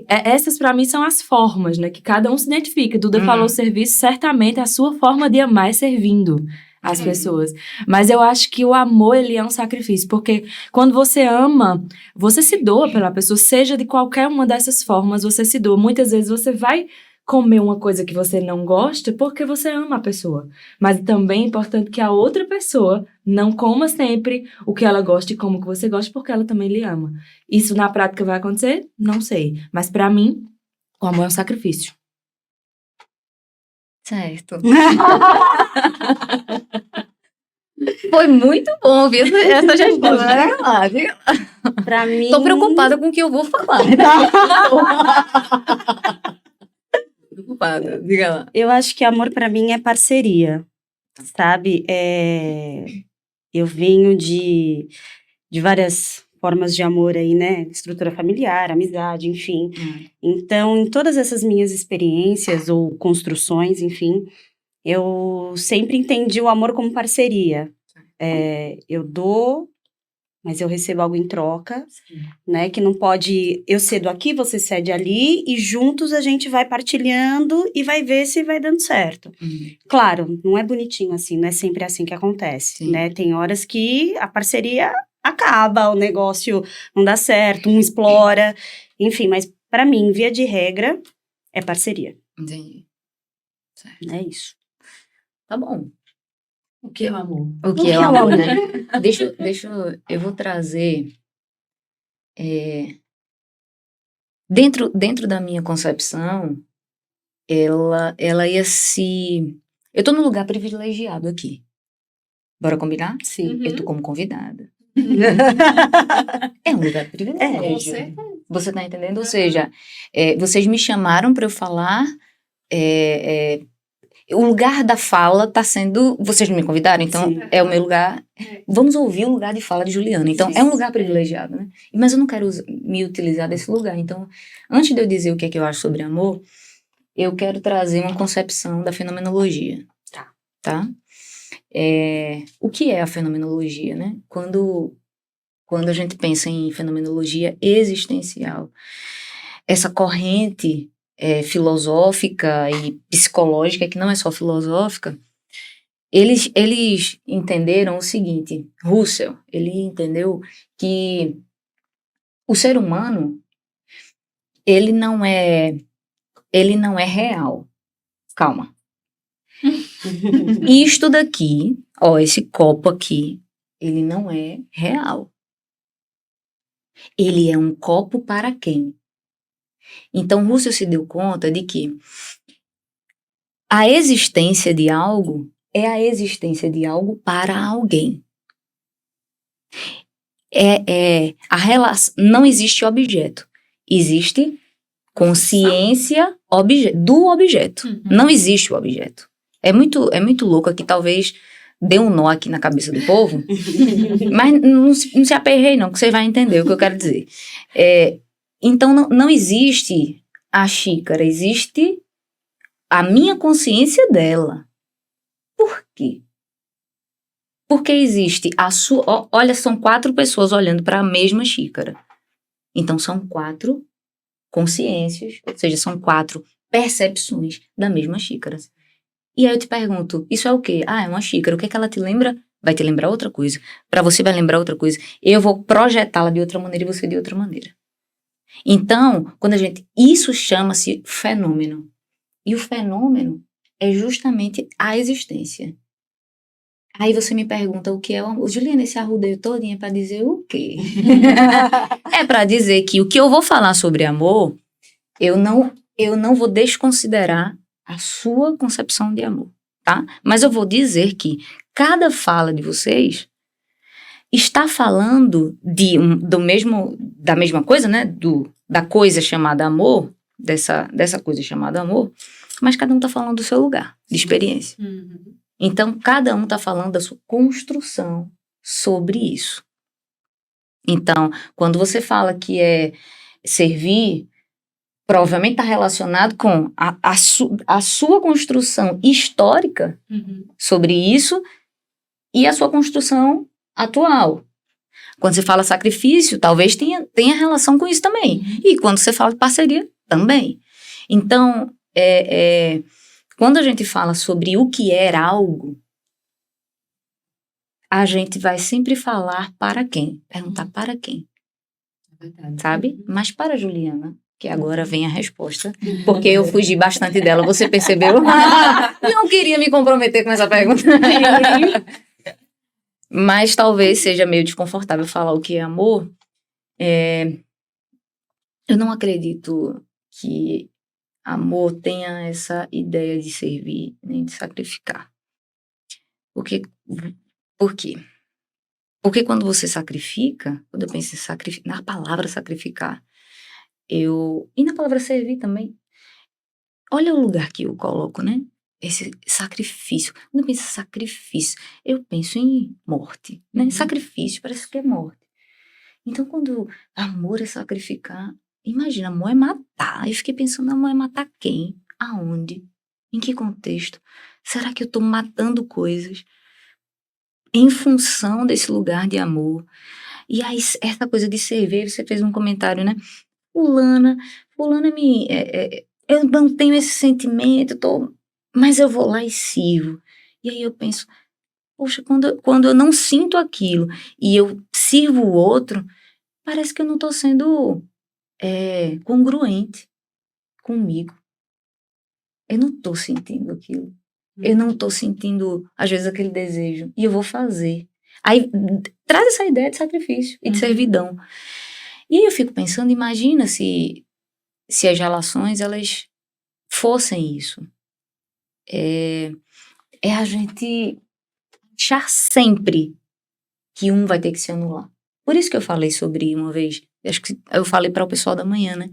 Speaker 3: essas pra mim são as formas, né? Que cada um se identifica. Duda falou serviço, certamente a sua forma de amar é servindo as pessoas. Mas eu acho que o amor, ele é um sacrifício. Porque quando você ama, você se doa pela pessoa. Seja de qualquer uma dessas formas, você se doa. Muitas vezes você vai comer uma coisa que você não gosta porque você ama a pessoa. Mas também é importante que a outra pessoa não coma sempre o que ela gosta e como que você gosta porque ela também lhe ama. Isso na prática vai acontecer? Não sei. Mas pra mim, o amor é um sacrifício.
Speaker 4: Certo. Foi muito bom ouvir essa resposta. Diga lá.
Speaker 1: Pra mim...
Speaker 4: Tô preocupada com o que eu vou falar. Preocupada, diga lá.
Speaker 1: Eu acho que amor pra mim é parceria, sabe? Eu venho de várias formas de amor aí, né? Estrutura familiar, amizade, enfim. Então, em todas essas minhas experiências ou construções, enfim, eu sempre entendi o amor como parceria. Eu dou, mas eu recebo algo em troca, né? Que não pode... Eu cedo aqui, você cede ali, e juntos a gente vai partilhando e vai ver se vai dando certo. Claro, não é bonitinho assim, não é sempre assim que acontece, né? Tem horas que a parceria acaba, o negócio não dá certo, um explora, enfim, mas Pra mim, via de regra, é parceria.
Speaker 4: Entendi.
Speaker 1: É isso.
Speaker 4: Tá bom.
Speaker 3: O que é o amor?
Speaker 4: O que é o amor, né? Eu vou trazer... Dentro da minha concepção, ela ia se... Eu tô num lugar privilegiado aqui. Bora combinar?
Speaker 1: Sim.
Speaker 4: Eu tô como convidada. É um lugar de privilégio.
Speaker 2: Com certeza.
Speaker 4: Você tá entendendo? Ou seja, vocês me chamaram para eu falar... o lugar da fala tá sendo... Vocês me convidaram, então
Speaker 1: Sim.
Speaker 4: é o meu lugar. Vamos ouvir o lugar de fala de Juliana. Então,
Speaker 1: Sim.
Speaker 4: é um lugar privilegiado, né? Mas eu não quero me utilizar desse lugar. Então, antes de eu dizer o que é que eu acho sobre amor, eu quero trazer uma concepção da fenomenologia. Tá? O que é a fenomenologia, né? Quando a gente pensa em fenomenologia existencial, essa corrente filosófica e psicológica, que não é só filosófica, eles entenderam o seguinte: Russell, ele entendeu que o ser humano, ele não é real. Calma. Isto daqui, esse copo aqui, ele não é real. Ele é um copo para quem? Então, Russell se deu conta de que a existência de algo é a existência de algo para alguém. A relação, não existe objeto, existe consciência do objeto.
Speaker 2: Uhum.
Speaker 4: Não existe o objeto. É muito louco aqui, talvez dê um nó aqui na cabeça do povo, mas não se aperreie não, que você vai entender o que eu quero dizer. Então, não existe a xícara, existe a minha consciência dela. Por quê? Porque existe a sua... Olha, são 4 pessoas olhando para a mesma xícara. Então, são 4 consciências, ou seja, são 4 percepções da mesma xícara. E aí eu te pergunto, isso é o quê? É uma xícara. O que é que ela te lembra? Vai te lembrar outra coisa. Para você vai lembrar outra coisa. Eu vou projetá-la de outra maneira e você de outra maneira. Então, isso chama-se fenômeno. E o fenômeno é justamente a existência. Aí você me pergunta o que é o amor. Juliana, esse arrudeio todinho é para dizer o quê? É para dizer que o que eu vou falar sobre amor, eu não vou desconsiderar a sua concepção de amor, tá? Mas eu vou dizer que cada fala de vocês está falando da mesma coisa, né? Da coisa chamada amor, dessa coisa chamada amor, mas cada um está falando do seu lugar de experiência.
Speaker 2: Uhum.
Speaker 4: Então, cada um está falando da sua construção sobre isso. Então, quando você fala que é servir, provavelmente está relacionado com a sua construção histórica sobre isso e a sua construção atual. Quando você fala sacrifício, talvez tenha relação com isso também. E quando você fala de parceria, também. Então, quando a gente fala sobre o que era algo, a gente vai sempre falar para quem? Perguntar para quem? Sabe? Mas para a Juliana, que agora vem a resposta, porque eu fugi bastante dela, você percebeu? Não queria me comprometer com essa pergunta. Mas talvez seja meio desconfortável falar o que é amor. Eu não acredito que amor tenha essa ideia de servir nem de sacrificar. Por quê? Porque quando você sacrifica, quando eu penso em na palavra sacrificar, e na palavra servir também, olha o lugar que eu coloco, né? Esse sacrifício. Quando eu penso em sacrifício, eu penso em morte, né? Sacrifício parece que é morte. Então, quando amor é sacrificar, imagina, amor é matar. Eu fiquei pensando, amor é matar quem? Aonde? Em que contexto? Será que eu tô matando coisas em função desse lugar de amor? E aí, essa coisa de servir, você fez um comentário, né? Fulana eu não tenho esse sentimento, mas eu vou lá e sirvo. E aí eu penso, poxa, quando eu não sinto aquilo e eu sirvo o outro, parece que eu não estou sendo congruente comigo. Eu não tô sentindo aquilo. Eu não tô sentindo, às vezes, aquele desejo. E eu vou fazer. Aí, traz essa ideia de sacrifício e de servidão. E aí eu fico pensando, imagina se as relações, elas fossem isso. É a gente achar sempre que um vai ter que se anular. Por isso que eu falei sobre uma vez, acho que eu falei para o pessoal da manhã, né?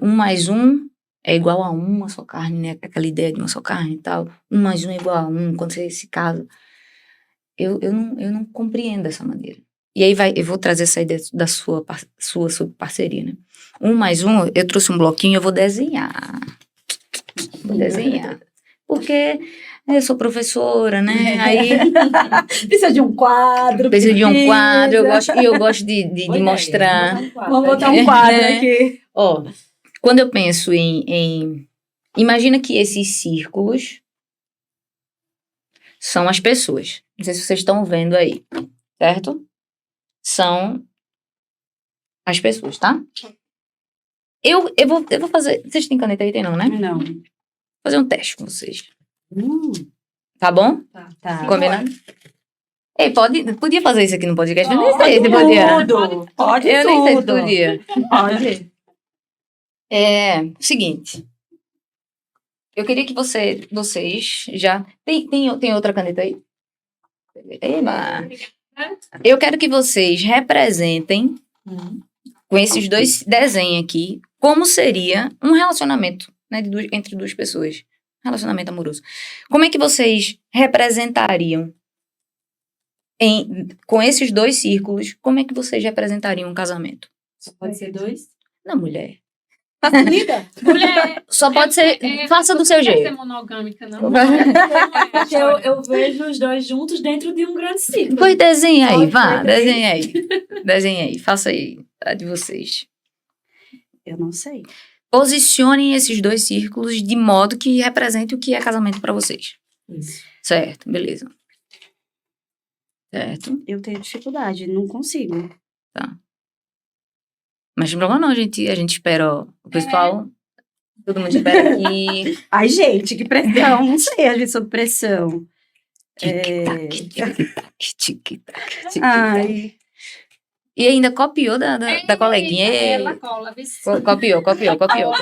Speaker 4: 1 mais 1 é igual a 1, uma só carne, né? Aquela ideia de uma só carne e tal. 1 mais 1 é igual a 1, quando você se casa. Eu não compreendo dessa maneira. E aí eu vou trazer essa ideia da sua sobre parceria, né? 1 mais 1, eu trouxe um bloquinho, eu vou desenhar. Porque eu sou professora, né? Aí
Speaker 1: Precisa de um quadro.
Speaker 4: Eu gosto de mostrar.
Speaker 1: Vamos botar um quadro aqui.
Speaker 4: Ó, quando eu penso imagina que esses círculos são as pessoas. Não sei se vocês estão vendo aí, certo? São as pessoas, tá? Eu vou fazer... Vocês têm caneta aí? Tem não, né?
Speaker 1: Não.
Speaker 4: Vou fazer um teste com vocês. Tá bom?
Speaker 1: Tá.
Speaker 4: Combinado? Ei, podia fazer isso aqui no podcast? Eu nem sei se podia.
Speaker 1: Pode
Speaker 4: Eu nem sei se
Speaker 1: tudo.
Speaker 4: podia.
Speaker 1: Pode.
Speaker 4: Seguinte. Eu queria que vocês já... Tem outra caneta aí? Eba. Eu quero que vocês representem, com esses 2 desenhos aqui, como seria um relacionamento, né, entre 2 pessoas. Relacionamento amoroso. Como é que vocês representariam, com esses 2 círculos, como é que vocês representariam um casamento?
Speaker 3: Só pode ser 2?
Speaker 4: Não, mulher.
Speaker 1: Facilita?
Speaker 2: Mulher,
Speaker 4: Só pode ser... faça do seu
Speaker 2: não quer ser
Speaker 4: jeito.
Speaker 2: monogâmica, não.
Speaker 3: Porque eu vejo os 2 juntos dentro de um grande ciclo.
Speaker 4: Pois desenha aí,
Speaker 3: Pode
Speaker 4: vá.
Speaker 3: ser
Speaker 4: Desenha aí. Desenha aí. Faça aí a de vocês.
Speaker 1: Eu não sei.
Speaker 4: Posicionem esses 2 círculos de modo que represente o que é casamento pra vocês.
Speaker 3: Isso.
Speaker 4: Certo, beleza. Certo.
Speaker 1: Eu tenho dificuldade, não consigo.
Speaker 4: Mas não tem problema não, a gente espera, ó, o pessoal, todo mundo espera aqui.
Speaker 1: Ai, gente, que pressão. Não sei agir sob pressão.
Speaker 4: Tic-tac, tic-tac, tic-tac, tic-tac.
Speaker 1: Ai,
Speaker 4: E ainda copiou da coleguinha.
Speaker 2: Ela cola, viu?
Speaker 4: Copiou.
Speaker 1: não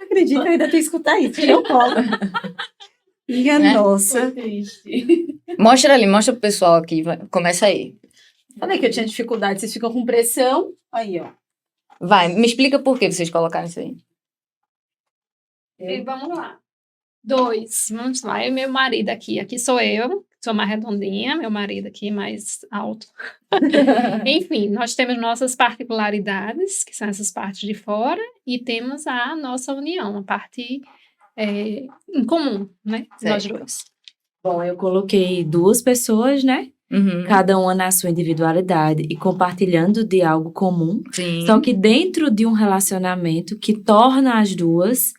Speaker 1: acredito, eu ainda tenho que escutar isso. Eu colo. Minha
Speaker 4: Né?
Speaker 1: nossa.
Speaker 4: Mostra pro pessoal aqui, começa aí.
Speaker 1: Falei que eu tinha dificuldade, vocês ficam com pressão. Aí, ó.
Speaker 4: Vai, me explica por que vocês colocaram isso aí.
Speaker 2: E vamos lá. 2, vamos lá. Eu e meu marido aqui. Aqui sou eu, sou mais redondinha. Meu marido aqui mais alto. Enfim, nós temos nossas particularidades, que são essas partes de fora, e temos a nossa união, a parte em comum, né? Nós
Speaker 4: Certo.
Speaker 2: 2.
Speaker 3: Bom, eu coloquei 2 pessoas, né?
Speaker 4: Uhum.
Speaker 3: Cada uma na sua individualidade e compartilhando de algo comum.
Speaker 4: Sim.
Speaker 3: Só que dentro de um relacionamento que torna as 2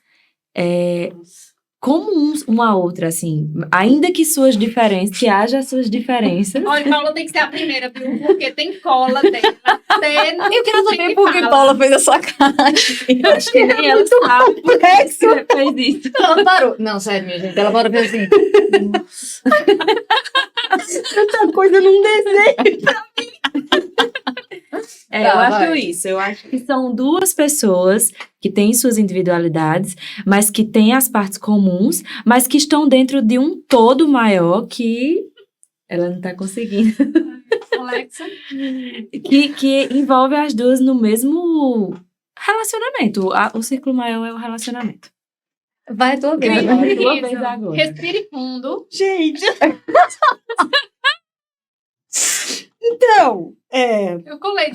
Speaker 3: comuns uma à outra, assim. Ainda que suas diferenças, que haja as suas diferenças.
Speaker 2: Olha, Paula tem que ser a primeira, viu? Porque tem cola dela. Até no
Speaker 4: Eu quero saber
Speaker 2: que
Speaker 4: por que
Speaker 2: fala.
Speaker 4: Paula fez essa cara.
Speaker 3: Acho que nem ela sabe por que você fez isso.
Speaker 4: Ela parou. Não, sério, minha gente. Ela parou e fez assim.
Speaker 1: Tanta coisa num desenho.
Speaker 3: Eu
Speaker 4: Tá,
Speaker 3: acho
Speaker 4: vai.
Speaker 3: isso. Eu acho que são 2 pessoas que têm suas individualidades, mas que têm as partes comuns, mas que estão dentro de um todo maior que ela não tá conseguindo.
Speaker 2: Alexa.
Speaker 3: Que envolve as 2 no mesmo relacionamento. O círculo maior é o relacionamento.
Speaker 4: Vai, tua vez.
Speaker 3: Vai, tua vez
Speaker 2: Grisa,
Speaker 3: agora.
Speaker 2: respire fundo.
Speaker 1: Gente. Então,
Speaker 2: Eu colei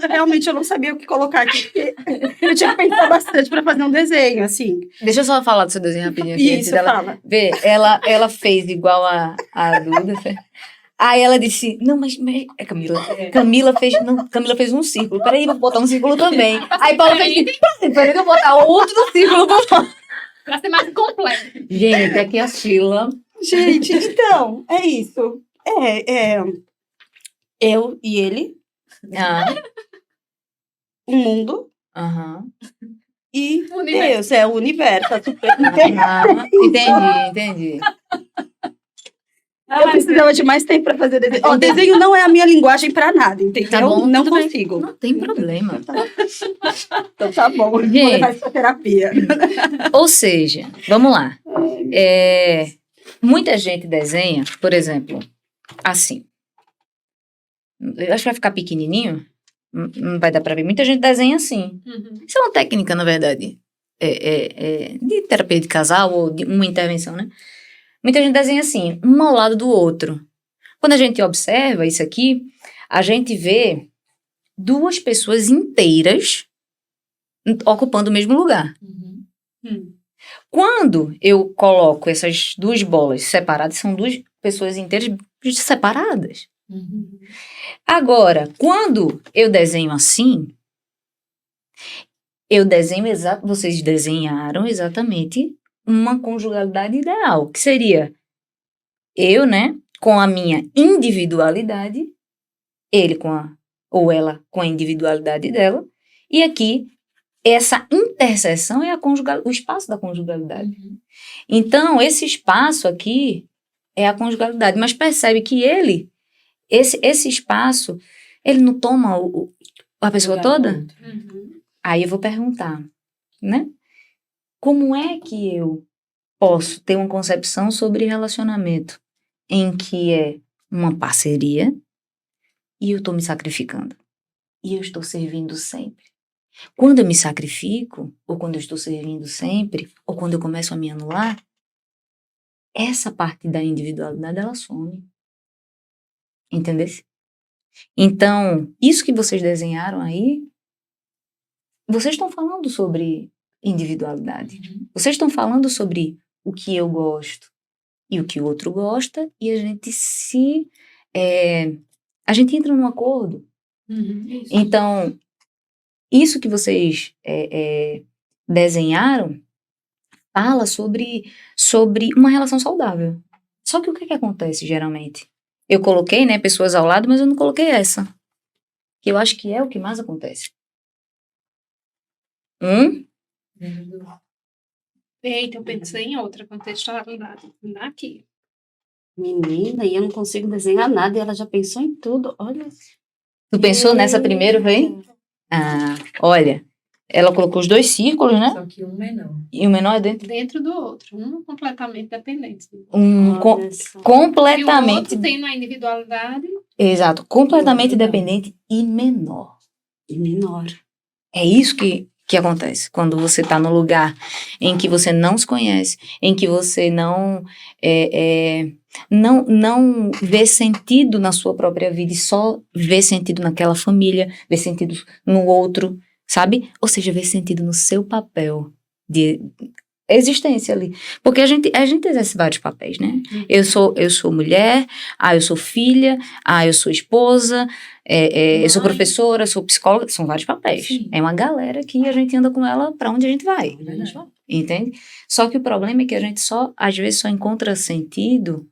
Speaker 1: realmente eu não sabia o que colocar aqui, porque eu tinha que pensar bastante para fazer um desenho, assim.
Speaker 4: Deixa eu só falar do seu desenho rapidinho aqui. antes
Speaker 1: Isso,
Speaker 4: dela
Speaker 1: fala.
Speaker 4: ver. Ela fez igual a Duda. Aí ela disse, não, mas é Camila. Camila fez um círculo. Peraí, vou botar um círculo também. Aí Paula fez, peraí que eu vou botar outro círculo.
Speaker 2: pra ser mais completo.
Speaker 4: Gente, aqui a fila.
Speaker 1: Gente, então, é isso. eu e ele,
Speaker 4: Ah,
Speaker 1: o mundo
Speaker 4: aham.
Speaker 1: e
Speaker 2: O universo.
Speaker 1: Deus. É o universo, a super...
Speaker 4: Ah, entendi.
Speaker 1: Eu precisava de mais tempo para fazer desenho. Ó, desenho não é a minha linguagem para nada, entendeu?
Speaker 4: Tá bom,
Speaker 1: não
Speaker 4: tudo bem.
Speaker 1: consigo.
Speaker 4: Não tem problema.
Speaker 1: Então tá bom, eu vou
Speaker 4: Gente.
Speaker 1: levar isso pra terapia.
Speaker 4: Ou seja, vamos lá. Muita gente desenha, por exemplo, assim. Eu acho que vai ficar pequenininho. Não vai dar pra ver. Muita gente desenha assim.
Speaker 2: Uhum.
Speaker 4: Isso é uma técnica, na verdade, de terapia de casal ou de uma intervenção, né? Muita gente desenha assim, um ao lado do outro. Quando a gente observa isso aqui, a gente vê duas pessoas inteiras ocupando o mesmo lugar.
Speaker 2: Uhum.
Speaker 4: Quando eu coloco essas duas bolas separadas, são duas pessoas inteiras separadas.
Speaker 2: Uhum.
Speaker 4: Agora, quando eu desenho assim, vocês desenharam exatamente uma conjugalidade ideal, que seria eu, né, com a minha individualidade, ele ou ela com a individualidade dela, e aqui essa interseção é o espaço da conjugalidade.
Speaker 2: Uhum.
Speaker 4: Então, esse espaço aqui é a conjugalidade, mas percebe que esse espaço, ele não toma a pessoa toda?
Speaker 2: Uhum.
Speaker 4: Aí eu vou perguntar, né? Como é que eu posso ter uma concepção sobre relacionamento em que é uma parceria e eu estou me sacrificando? E eu estou servindo sempre. Quando eu me sacrifico, ou quando eu estou servindo sempre, ou quando eu começo a me anular, essa parte da individualidade, ela some. Entendeu? Então, isso que vocês desenharam aí, vocês estão falando sobre individualidade.
Speaker 2: Uhum.
Speaker 4: Vocês estão falando sobre o que eu gosto e o que o outro gosta, e a gente entra num acordo.
Speaker 2: Uhum. Isso.
Speaker 4: Então, isso que vocês desenharam fala sobre uma relação saudável. Só que o que acontece geralmente? Eu coloquei, né, pessoas ao lado, mas eu não coloquei essa. Que eu acho que é o que mais acontece.
Speaker 2: Eita, eu pensei em outra contextualidade. Aqui.
Speaker 1: Menina, e eu não consigo desenhar nada, e ela já pensou em tudo. Olha.
Speaker 4: Tu pensou nessa primeiro, vem? Ah, olha, ela colocou os dois círculos, né?
Speaker 3: Só que um menor.
Speaker 4: E o menor é dentro.
Speaker 2: Dentro do outro. Um completamente dependente.
Speaker 1: Olha só.
Speaker 2: E o
Speaker 4: Completamente.
Speaker 2: outro tem uma individualidade.
Speaker 4: Exato, completamente
Speaker 1: Não.
Speaker 4: dependente e menor.
Speaker 1: E menor.
Speaker 4: É isso que acontece quando você está no lugar em que você não se conhece, em que você não vê sentido na sua própria vida e só vê sentido naquela família, vê sentido no outro, sabe? Ou seja, vê sentido no seu papel de existência ali. Porque a gente exerce vários papéis, né? Eu sou mulher, eu sou filha, eu sou esposa, eu sou professora, sou psicóloga, são vários papéis.
Speaker 3: Sim.
Speaker 4: É uma galera que a gente anda com ela pra onde a gente vai.
Speaker 3: Verdade.
Speaker 4: Entende? Só que o problema é que a gente às vezes só encontra sentido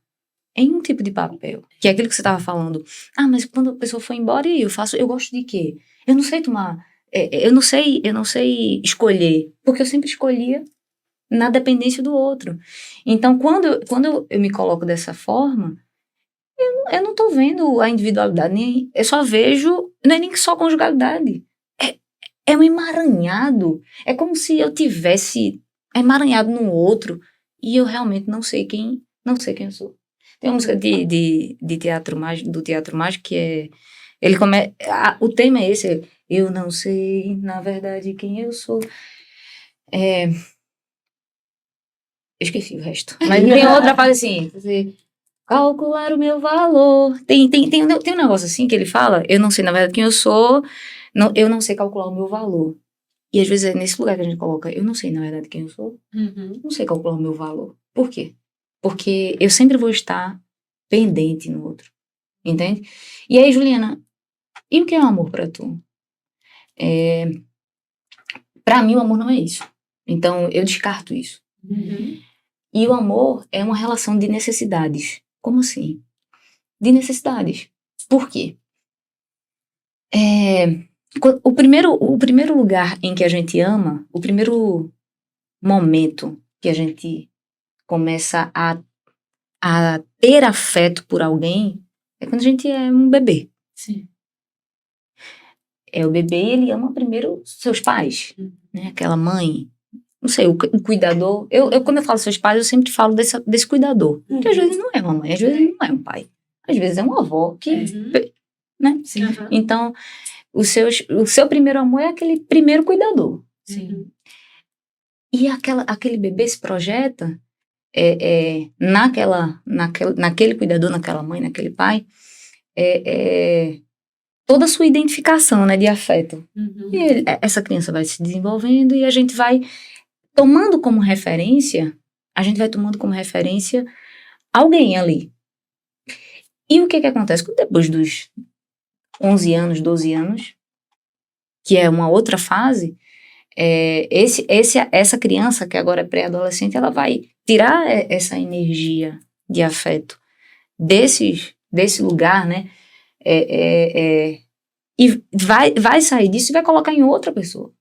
Speaker 4: em um tipo de papel. Que é aquilo que você estava falando. Mas quando a pessoa foi embora, e eu gosto de quê? Eu não sei tomar, eu não sei escolher, porque eu sempre escolhia na dependência do outro. Então, quando eu me coloco dessa forma, eu não tô vendo a individualidade, eu só vejo, não é nem só conjugalidade, é um emaranhado, é como se eu tivesse emaranhado no outro, e eu realmente não sei quem eu sou. Tem uma música de teatro mágico, do Teatro Mágico, que é, o tema é esse, eu não sei, na verdade, quem eu sou. Eu esqueci o resto. Mas tem outra fala assim, calcular o meu valor. Tem um negócio assim que ele fala, eu não sei na verdade quem eu sou, eu não sei calcular o meu valor. E às vezes é nesse lugar que a gente coloca, eu não sei na verdade quem eu sou, não sei calcular o meu valor. Por quê? Porque eu sempre vou estar pendente no outro. Entende? E aí, Juliana, e o que é o amor pra tu? Pra mim, o amor não é isso. Então, eu descarto isso. E o amor é uma relação de necessidades. Como assim? De necessidades. Por quê? O primeiro lugar em que a gente ama, o primeiro momento que a gente começa a ter afeto por alguém é quando a gente é um bebê.
Speaker 3: Sim.
Speaker 4: O bebê, ele ama primeiro seus pais, né? Aquela mãe, não sei, o cuidador. Quando eu falo seus pais, eu sempre falo desse cuidador. Porque às vezes não é uma mãe, às vezes não é um pai. Às vezes é uma avó que, né?
Speaker 3: Sim.
Speaker 4: Então, o seu primeiro amor é aquele primeiro cuidador.
Speaker 3: Sim.
Speaker 4: E aquele bebê se projeta naquele cuidador, naquela mãe, naquele pai, toda a sua identificação, né, de afeto. E essa criança vai se desenvolvendo e a gente vai tomando como referência, alguém ali. E o que acontece? Depois dos 11 anos, 12 anos, que é uma outra fase, essa criança, que agora é pré-adolescente, ela vai tirar essa energia de afeto desse lugar, né? E vai sair disso e vai colocar em outra pessoa.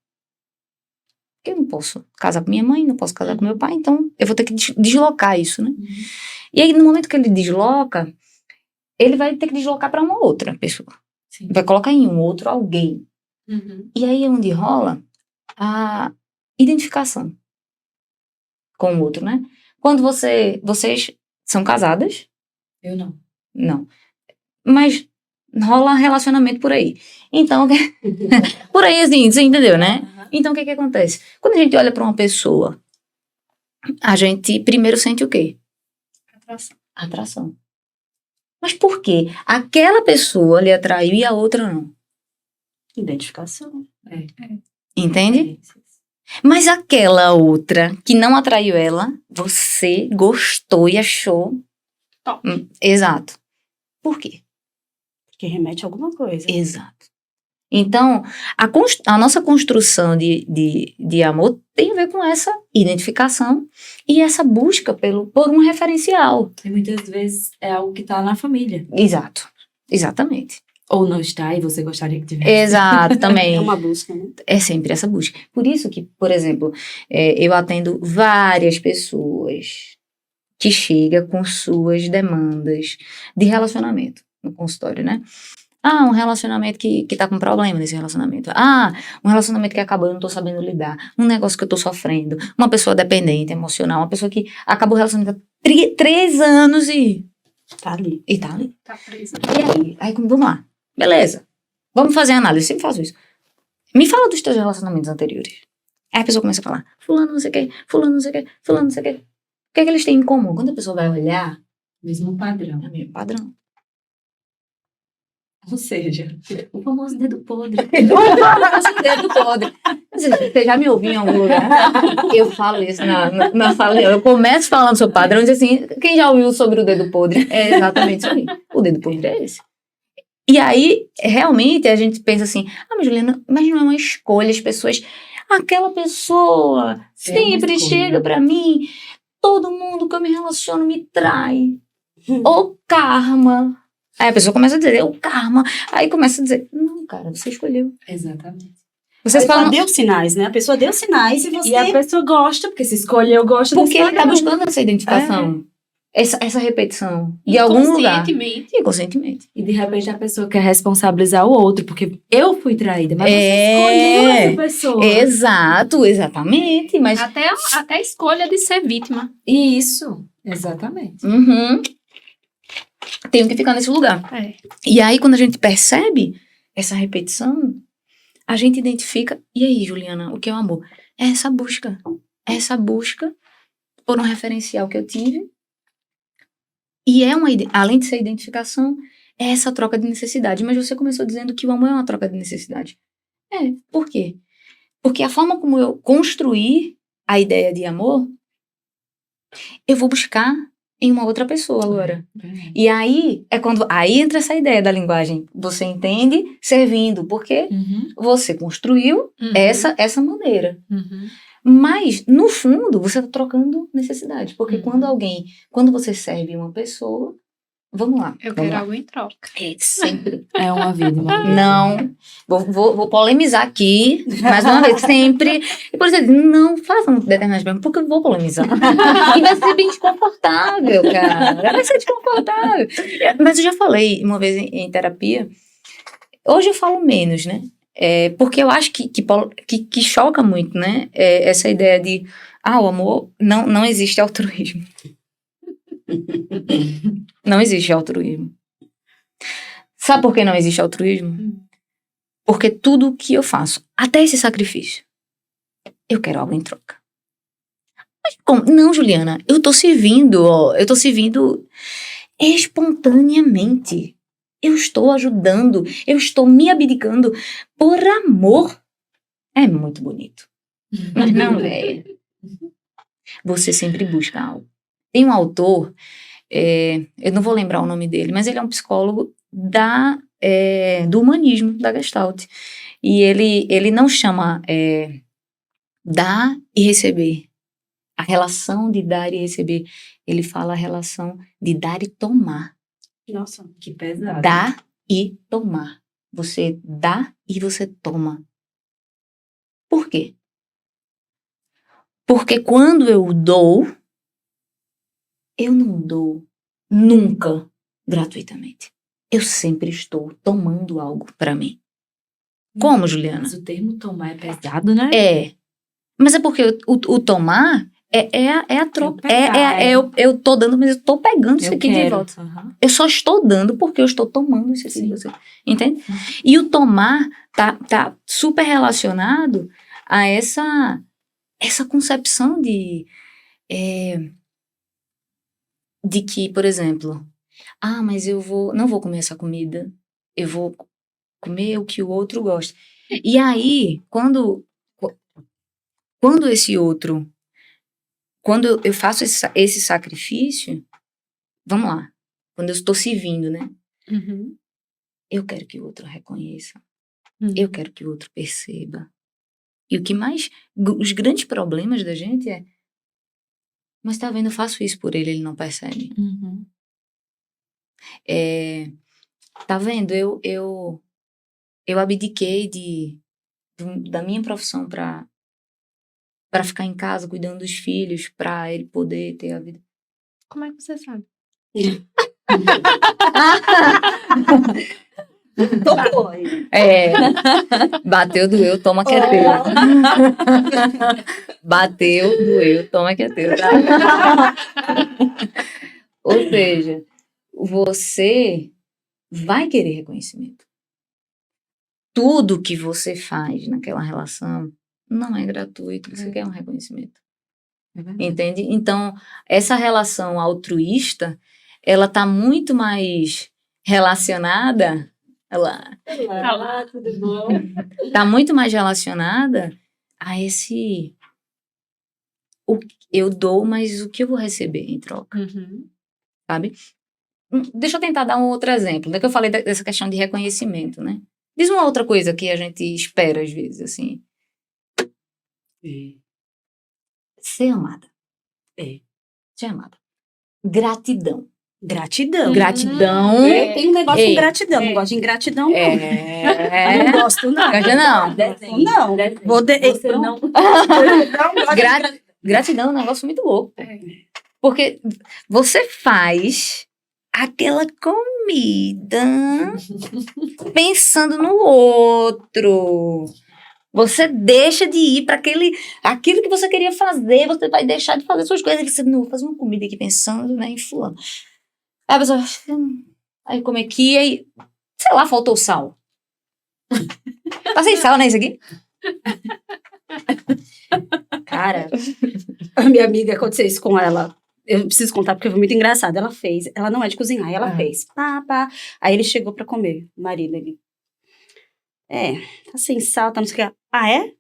Speaker 4: Eu não posso casar com minha mãe, não posso casar com meu pai, então eu vou ter que deslocar isso, né? E aí, no momento que ele desloca, ele vai ter que deslocar para uma outra pessoa.
Speaker 3: Sim.
Speaker 4: Vai colocar em um outro alguém. E aí é onde rola a identificação com o outro, né? Quando vocês são casadas.
Speaker 3: Eu não.
Speaker 4: Não. Mas rola relacionamento por aí. Então, por aí, assim, você entendeu, né? Então, o que acontece? Quando a gente olha para uma pessoa, a gente primeiro sente o quê? Atração. Mas por quê? Aquela pessoa lhe atraiu e a outra não.
Speaker 1: Identificação.
Speaker 4: Entende? Mas aquela outra que não atraiu ela, você gostou e achou
Speaker 2: top.
Speaker 4: Exato. Por quê?
Speaker 1: Que remete a alguma coisa.
Speaker 4: Exato. Então, a nossa construção de amor tem a ver com essa identificação e essa busca por um referencial.
Speaker 3: E muitas vezes é algo que está na família.
Speaker 4: Exato. Exatamente.
Speaker 3: Ou não está e você gostaria que tivesse.
Speaker 4: Exato, também.
Speaker 1: É uma busca, né?
Speaker 4: É sempre essa busca. Por isso que, por exemplo, eu atendo várias pessoas que chegam com suas demandas de relacionamento no consultório, né? Um relacionamento que tá com problema nesse relacionamento. Um relacionamento que acabou, eu não tô sabendo lidar. Um negócio que eu tô sofrendo. Uma pessoa dependente, emocional. Uma pessoa que acabou o relacionamento há 3 anos e...
Speaker 1: Tá ali.
Speaker 4: E tá ali.
Speaker 2: Tá presa.
Speaker 4: E aí, vamos lá. Beleza. Vamos fazer a análise. Eu sempre faço isso. Me fala dos teus relacionamentos anteriores. Aí a pessoa começa a falar, fulano não sei o quê, fulano não sei o quê, fulano não sei o quê. O que é que eles têm em comum? Quando a pessoa vai olhar,
Speaker 3: Mesmo padrão.
Speaker 4: é o mesmo padrão.
Speaker 3: Ou seja,
Speaker 4: O famoso dedo podre. O famoso dedo podre. Você já me ouviu em algum lugar? Eu falo isso na fala. Eu começo falando sobre padrão e diz assim, quem já ouviu sobre o dedo podre? É exatamente isso aí. O dedo podre é esse. E aí, realmente, a gente pensa assim, mas Juliana, mas não é uma escolha, as pessoas... Aquela pessoa sempre chega pra mim, todo mundo que eu me relaciono me trai. O karma. Aí a pessoa começa a dizer, o karma. Aí começa a dizer, não, cara, você escolheu.
Speaker 3: exatamente.
Speaker 4: Vocês
Speaker 1: A pessoa
Speaker 4: falam,
Speaker 1: deu sinais, né? A pessoa deu sinais e você...
Speaker 3: E a pessoa gosta, porque se escolheu, gosta
Speaker 4: porque
Speaker 3: desse
Speaker 4: ele tá
Speaker 3: padrão.
Speaker 4: buscando essa identificação. Essa repetição. De algum lugar.
Speaker 2: Inconscientemente.
Speaker 4: Inconscientemente.
Speaker 3: E de repente a pessoa quer responsabilizar o outro, porque eu fui traída, mas você escolheu essa pessoa.
Speaker 4: Exato, exatamente. Mas
Speaker 2: Até a escolha de ser vítima.
Speaker 3: Isso, exatamente.
Speaker 4: Tenho que ficar nesse lugar. E aí, quando a gente percebe essa repetição, a gente identifica. E aí, Juliana, o que é o amor? É essa busca. É essa busca por um referencial que eu tive. E além de ser identificação, é essa troca de necessidade. Mas você começou dizendo que o amor é uma troca de necessidade. Por quê? Porque a forma como eu construir a ideia de amor, eu vou buscar em uma outra pessoa agora. E aí, aí entra essa ideia da linguagem. Você entende servindo, porque você construiu essa maneira. Mas, no fundo, você está trocando necessidade. Porque quando você serve uma pessoa, Vamos lá.
Speaker 2: Eu
Speaker 4: vamos
Speaker 2: quero
Speaker 4: lá.
Speaker 2: algo em troca.
Speaker 4: É sempre.
Speaker 3: É uma vida.
Speaker 4: Não. Vou polemizar aqui, mais uma vez, sempre. E por exemplo, não façam determinadas perguntas, porque eu vou polemizar. E vai ser bem desconfortável, cara. Vai ser desconfortável. Mas eu já falei uma vez em terapia. Hoje eu falo menos, né? Porque eu acho que choca muito, né? Essa ideia de, o amor, não existe altruísmo. Não existe altruísmo. Sabe por que não existe altruísmo? Porque tudo que eu faço, até esse sacrifício, eu quero algo em troca. Mas como? Não, Juliana, eu tô servindo espontaneamente. Eu estou ajudando, eu estou me abdicando por amor. É muito bonito. Mas não é. Você sempre busca algo. Tem um autor, eu não vou lembrar o nome dele, mas ele é um psicólogo do humanismo, da Gestalt. E ele não chama dar e receber. A relação de dar e receber. Ele fala a relação de dar e tomar.
Speaker 1: Nossa.
Speaker 3: Que pesado.
Speaker 4: Dar e tomar. Você dá e você toma. Por quê? Porque quando eu dou, eu não dou nunca gratuitamente. Eu sempre estou tomando algo para mim. Como, Juliana?
Speaker 3: Mas o termo tomar é pesado, né?
Speaker 4: Mas é porque o tomar é a troca.
Speaker 3: pegar,
Speaker 4: Eu tô dando, mas eu tô pegando isso aqui de volta.
Speaker 3: Uhum.
Speaker 4: Eu só estou dando porque eu estou tomando isso aqui de você. Entende? E o tomar tá super relacionado a essa concepção de que, por exemplo, mas eu não vou comer essa comida, eu vou comer o que o outro gosta. E aí, quando esse outro, quando eu faço esse sacrifício, vamos lá, quando eu estou servindo, né?
Speaker 2: Uhum.
Speaker 4: Eu quero que o outro reconheça,
Speaker 2: Uhum.
Speaker 4: eu quero que o outro perceba. E o que mais, os grandes problemas da gente mas tá vendo, eu faço isso por ele não percebe.
Speaker 3: Uhum.
Speaker 4: Tá vendo, eu abdiquei da minha profissão para ficar em casa cuidando dos filhos, para ele poder ter a vida.
Speaker 2: Como é que você sabe?
Speaker 1: Tocou.
Speaker 4: Bateu, doeu, toma que é teu. Bateu, doeu, toma que é teu. Tá? Ou seja, você vai querer reconhecimento. Tudo que você faz naquela relação não é gratuito, você quer um reconhecimento. Entende? Então, essa relação altruísta, ela tá muito mais relacionada...
Speaker 1: Olá, tudo bom?
Speaker 4: Tá muito mais relacionada a esse... eu dou, mas o que eu vou receber em troca?
Speaker 2: Uhum.
Speaker 4: Sabe? Deixa eu tentar dar um outro exemplo. Daí que eu falei dessa questão de reconhecimento, né? Diz uma outra coisa que a gente espera às vezes, assim. Ser amada. Ser amada. Gratidão.
Speaker 1: Gratidão.
Speaker 4: Gratidão.
Speaker 1: Eu tenho um negócio com
Speaker 4: Ei.
Speaker 1: gratidão. Não gosto de ingratidão, não.
Speaker 4: É.
Speaker 1: Não gosto, não.
Speaker 4: Não.
Speaker 1: Não. Vou
Speaker 3: Você não...
Speaker 1: não gosto de
Speaker 4: Gratidão é um negócio muito louco. Porque você faz aquela comida pensando no outro. Você deixa de ir para aquilo que você queria fazer, você vai deixar de fazer suas coisas. Você não vou fazer uma comida aqui pensando, né, em fulano. Aí a pessoa, aí come aqui, aí, sei lá, faltou sal. Tá sem sal, né, isso aqui? Cara,
Speaker 1: A minha amiga, aconteceu isso com ela. Eu preciso contar porque foi muito engraçado. Ela fez, ela não é de cozinhar, ela fez. Pá. Aí ele chegou pra comer, o marido ali. Tá sem sal, tá não sei o que. É?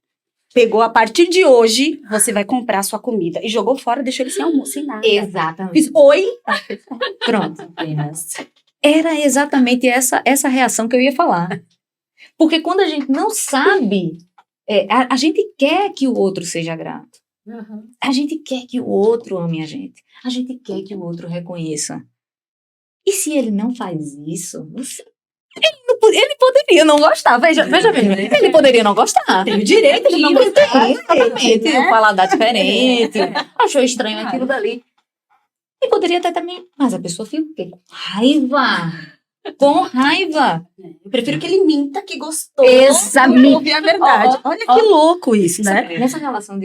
Speaker 1: Pegou, a partir de hoje, você vai comprar a sua comida. E jogou fora, deixou ele sem almoço, sem nada.
Speaker 4: exatamente.
Speaker 1: Fiz, oi?
Speaker 4: Pronto. Era exatamente essa reação que eu ia falar. Porque quando a gente não sabe, a gente quer que o outro seja grato.
Speaker 2: Uhum.
Speaker 4: A gente quer que o outro ame a gente. A gente quer que o outro reconheça. E se ele não faz isso, ele poderia não gostar. Veja bem. Ele poderia não gostar.
Speaker 3: Tem o direito de não gostar.
Speaker 4: Exatamente. O paladar diferente. Achou estranho aquilo dali. E poderia até também. Mas a pessoa fica o quê? Com raiva. Com raiva.
Speaker 1: Eu prefiro que ele minta que gostou.
Speaker 4: Exatamente.
Speaker 1: Ouvir a verdade. Olha que louco isso, né?
Speaker 4: Nessa relação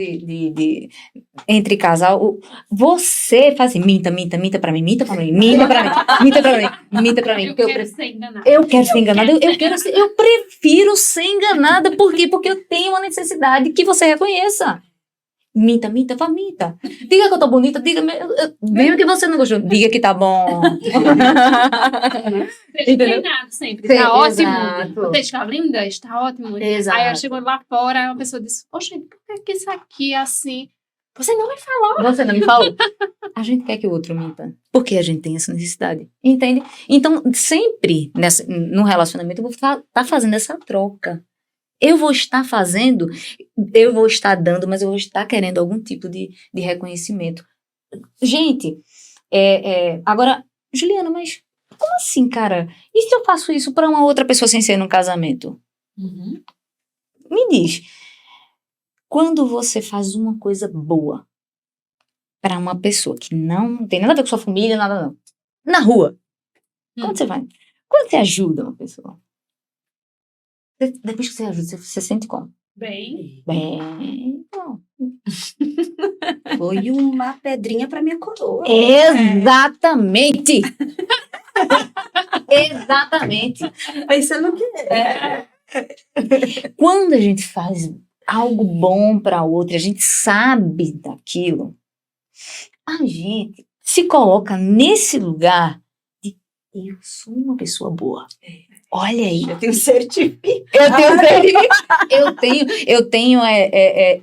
Speaker 4: entre casal, você faz assim, minta pra mim.
Speaker 2: Eu quero ser enganada.
Speaker 4: Eu quero ser enganada, eu prefiro ser enganada. Por quê? Porque eu tenho uma necessidade que você reconheça. Minta. Diga que eu tô bonita, diga mesmo que você não gostou, diga que tá bom.
Speaker 2: Seja treinado sempre.
Speaker 4: Sim,
Speaker 2: Tá ótimo.
Speaker 4: exato.
Speaker 2: Você está linda? Está ótimo.
Speaker 4: Exato.
Speaker 2: Aí eu chego lá fora, aí uma pessoa diz, poxa, por que isso aqui é assim? Você não me falou.
Speaker 4: Você não me falou. A gente quer que o outro minta. Porque a gente tem essa necessidade. Entende? Então, sempre no relacionamento, eu vou estar fazendo essa troca. Eu vou estar fazendo, eu vou estar dando, mas eu vou estar querendo algum tipo de reconhecimento. Gente, agora, Juliana, mas como assim, cara? E se eu faço isso para uma outra pessoa sem ser num casamento?
Speaker 3: Uhum.
Speaker 4: Me diz, quando você faz uma coisa boa para uma pessoa que não tem nada a ver com sua família, nada não, na rua, quando você vai? Quando você ajuda uma pessoa? Depois que você ajuda, você sente como?
Speaker 2: Bem,
Speaker 4: Bom.
Speaker 1: Foi uma pedrinha pra minha coroa.
Speaker 4: Exatamente! Exatamente!
Speaker 1: Pensando que
Speaker 4: Quando a gente faz algo bom para outra, a gente sabe daquilo, a gente se coloca nesse lugar de eu sou uma pessoa boa. Olha aí.
Speaker 1: eu tenho certificado.
Speaker 4: Eu tenho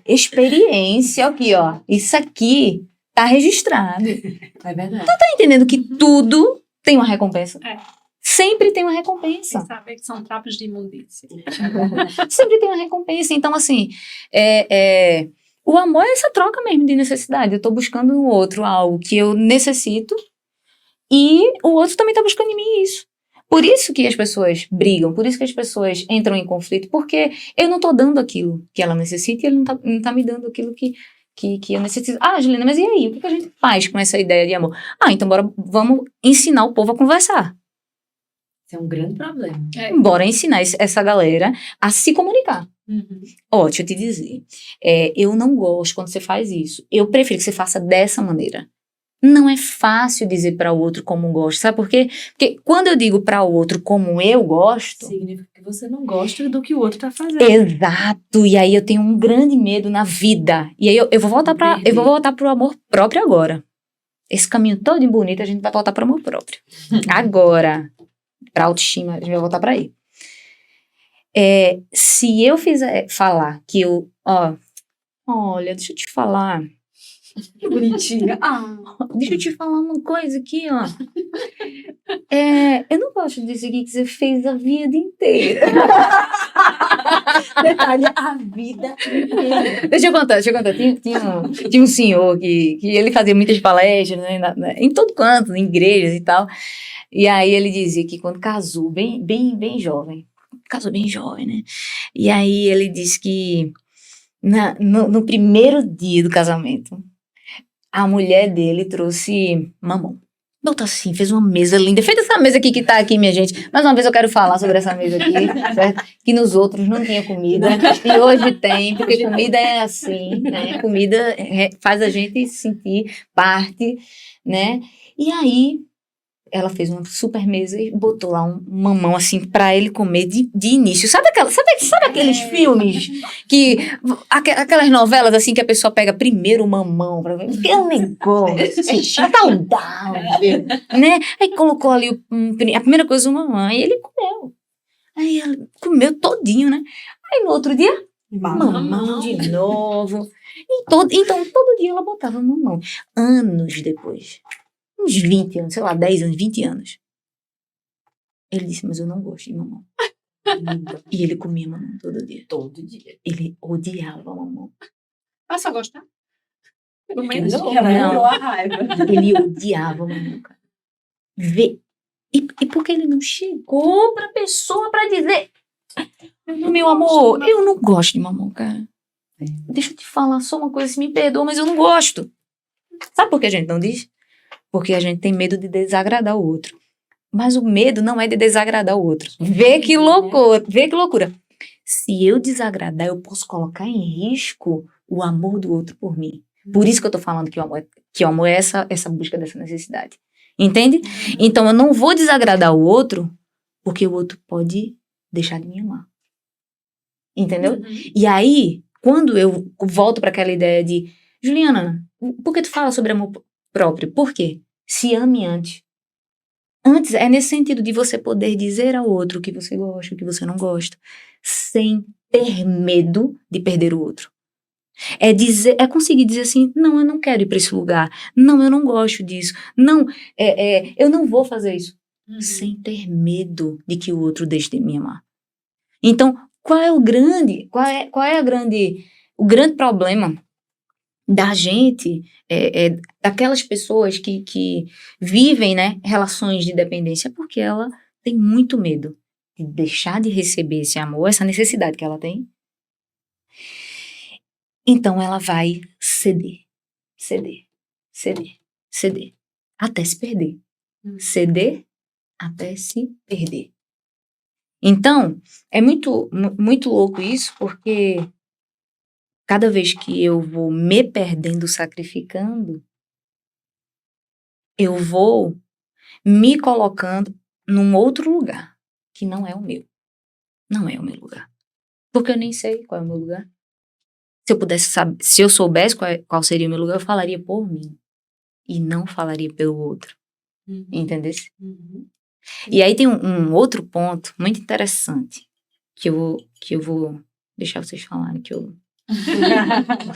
Speaker 4: experiência aqui, ó. Isso aqui tá registrado.
Speaker 3: É verdade.
Speaker 4: Tá entendendo que tudo tem uma recompensa?
Speaker 2: É.
Speaker 4: Sempre tem uma recompensa.
Speaker 2: sem saber que são trapos de imundícia.
Speaker 4: Sempre tem uma recompensa. Então, assim, o amor é essa troca mesmo de necessidade. Eu tô buscando no outro algo que eu necessito e o outro também tá buscando em mim isso. Por isso que as pessoas brigam, por isso que as pessoas entram em conflito, porque eu não tô dando aquilo que ela necessita e ele não tá me dando aquilo que eu necessito. Ah, Juliana, mas e aí? O que a gente faz com essa ideia de amor? Então vamos ensinar o povo a conversar.
Speaker 3: Isso é um grande problema.
Speaker 4: Bora ensinar essa galera a se comunicar.
Speaker 2: Uhum.
Speaker 4: Ó, deixa eu te dizer, eu não gosto quando você faz isso. Eu prefiro que você faça dessa maneira. Não é fácil dizer para o outro como gosto, sabe por quê? Porque quando eu digo para o outro como eu gosto...
Speaker 3: Significa que você não gosta do que o outro tá fazendo.
Speaker 4: Exato, e aí eu tenho um grande medo na vida. E aí eu vou voltar pro amor próprio agora. Esse caminho todo bonito, a gente vai voltar pro amor próprio. Agora, pra autoestima, a gente vai voltar pra aí. Se eu falar que eu... olha, deixa eu te falar...
Speaker 1: Que bonitinha.
Speaker 4: Deixa eu te falar uma coisa aqui, ó. Eu não gosto disso aqui que você fez a vida inteira.
Speaker 1: Detalhe, a vida inteira.
Speaker 4: Deixa eu contar. Tinha um senhor que ele fazia muitas palestras, né, em todo canto, em igrejas e tal. E aí ele dizia que quando casou, bem jovem, né? E aí ele disse que no primeiro dia do casamento, a mulher dele trouxe mamão. Botou assim, fez uma mesa linda. Fez essa mesa aqui que tá aqui, minha gente. Mais uma vez eu quero falar sobre essa mesa aqui, certo? Que nos outros não tinha comida. E hoje tem, porque comida é assim, né? Comida faz a gente se sentir parte, né? E aí, ela fez uma super mesa e botou lá um mamão assim pra ele comer de início. Sabe aqueles filmes que... Aquelas novelas assim que a pessoa pega primeiro o mamão pra ver. Que é um negócio saudável, né? Aí colocou ali a primeira coisa o mamão e ele comeu. Aí ele comeu todinho, né? Aí no outro dia, mamão de novo. Então todo dia ela botava mamão. Anos depois... uns 20 anos, sei lá, 10 anos, 20 anos. Ele disse, mas eu não gosto de mamão. E ele comia mamão todo dia.
Speaker 1: Todo dia.
Speaker 4: Ele odiava mamão.
Speaker 2: Passa a gostar? Pelo
Speaker 1: Porque
Speaker 2: menos.
Speaker 1: não, a raiva.
Speaker 4: Ele odiava mamão, cara. E por que ele não chegou pra pessoa pra dizer, meu amor, eu não gosto de mamão, cara. Deixa eu te falar só uma coisa, me perdoa, mas eu não gosto. Sabe por que a gente não diz? Porque a gente tem medo de desagradar o outro. Mas o medo não é de desagradar o outro. Vê que loucura, vê que loucura. Se eu desagradar, eu posso colocar em risco o amor do outro por mim. Por isso que eu tô falando que o amor é essa busca dessa necessidade. Entende? Então, eu não vou desagradar o outro, porque o outro pode deixar de me amar. Entendeu? E aí, quando eu volto para aquela ideia de, Juliana, por que tu fala sobre amor próprio? Por quê? Se ame antes. Antes, é nesse sentido de você poder dizer ao outro o que você gosta, o que você não gosta, sem ter medo de perder o outro. É conseguir dizer assim, não, eu não quero ir para esse lugar, não, eu não gosto disso, não, eu não vou fazer isso, sem ter medo de que o outro deixe de me amar. Então, qual é o grande problema da gente, daquelas pessoas que vivem, né, relações de dependência? Porque ela tem muito medo de deixar de receber esse amor, essa necessidade que ela tem. Então ela vai ceder, até se perder. Ceder até se perder. Então, é muito, muito louco isso, porque cada vez que eu vou me perdendo, sacrificando, eu vou me colocando num outro lugar, que não é o meu. Não é o meu lugar. Porque eu nem sei qual é o meu lugar. Se eu pudesse saber, se eu soubesse qual seria o meu lugar, eu falaria por mim. E não falaria pelo outro. Entendesse? E aí tem um outro ponto muito interessante que eu vou deixar vocês falarem, que eu...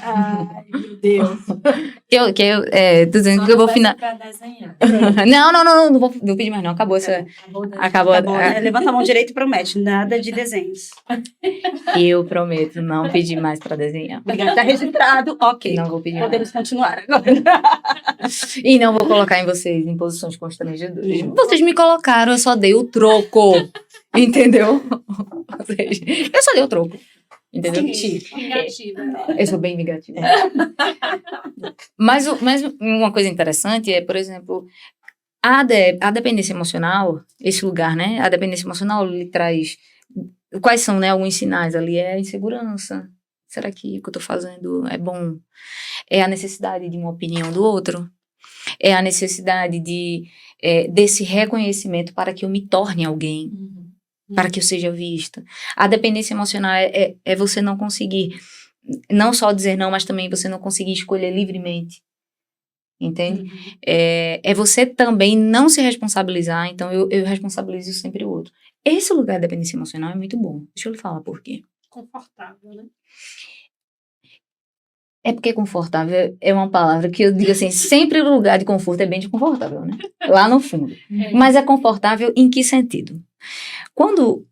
Speaker 1: Ai, meu Deus.
Speaker 4: Tô dizendo que eu vou final... Não vou pedir mais não, acabou essa... Acabou.
Speaker 1: Né? Levanta a mão direita e promete, nada de desenhos.
Speaker 4: Eu prometo não pedir mais pra desenhar.
Speaker 1: Obrigada, tá registrado, ok.
Speaker 4: Não vou pedir
Speaker 1: Podemos
Speaker 4: mais.
Speaker 1: continuar agora.
Speaker 4: E não vou colocar em vocês em posições constrangedoras. Vocês me colocaram, eu só dei o troco. Entendeu? Eu só dei o troco. Entendeu?
Speaker 2: Negativa.
Speaker 4: Eu sou bem negativa. Mas uma coisa interessante é, por exemplo, a dependência emocional, esse lugar, né? A dependência emocional lhe traz... Quais são, né, alguns sinais ali? É a insegurança. Será que o que eu tô fazendo é bom? É a necessidade de uma opinião do outro? É a necessidade desse reconhecimento para que eu me torne alguém? Para que eu seja vista. A dependência emocional é você não conseguir, não só dizer não, mas também você não conseguir escolher livremente. Entende? É você também não se responsabilizar, então eu responsabilizo sempre o outro. Esse lugar de dependência emocional é muito bom. Deixa eu lhe falar por quê.
Speaker 2: Confortável, né?
Speaker 4: É porque confortável é uma palavra que eu digo assim, sempre o lugar de conforto é bem desconfortável, né? Lá no fundo. Mas é confortável em que sentido? Quando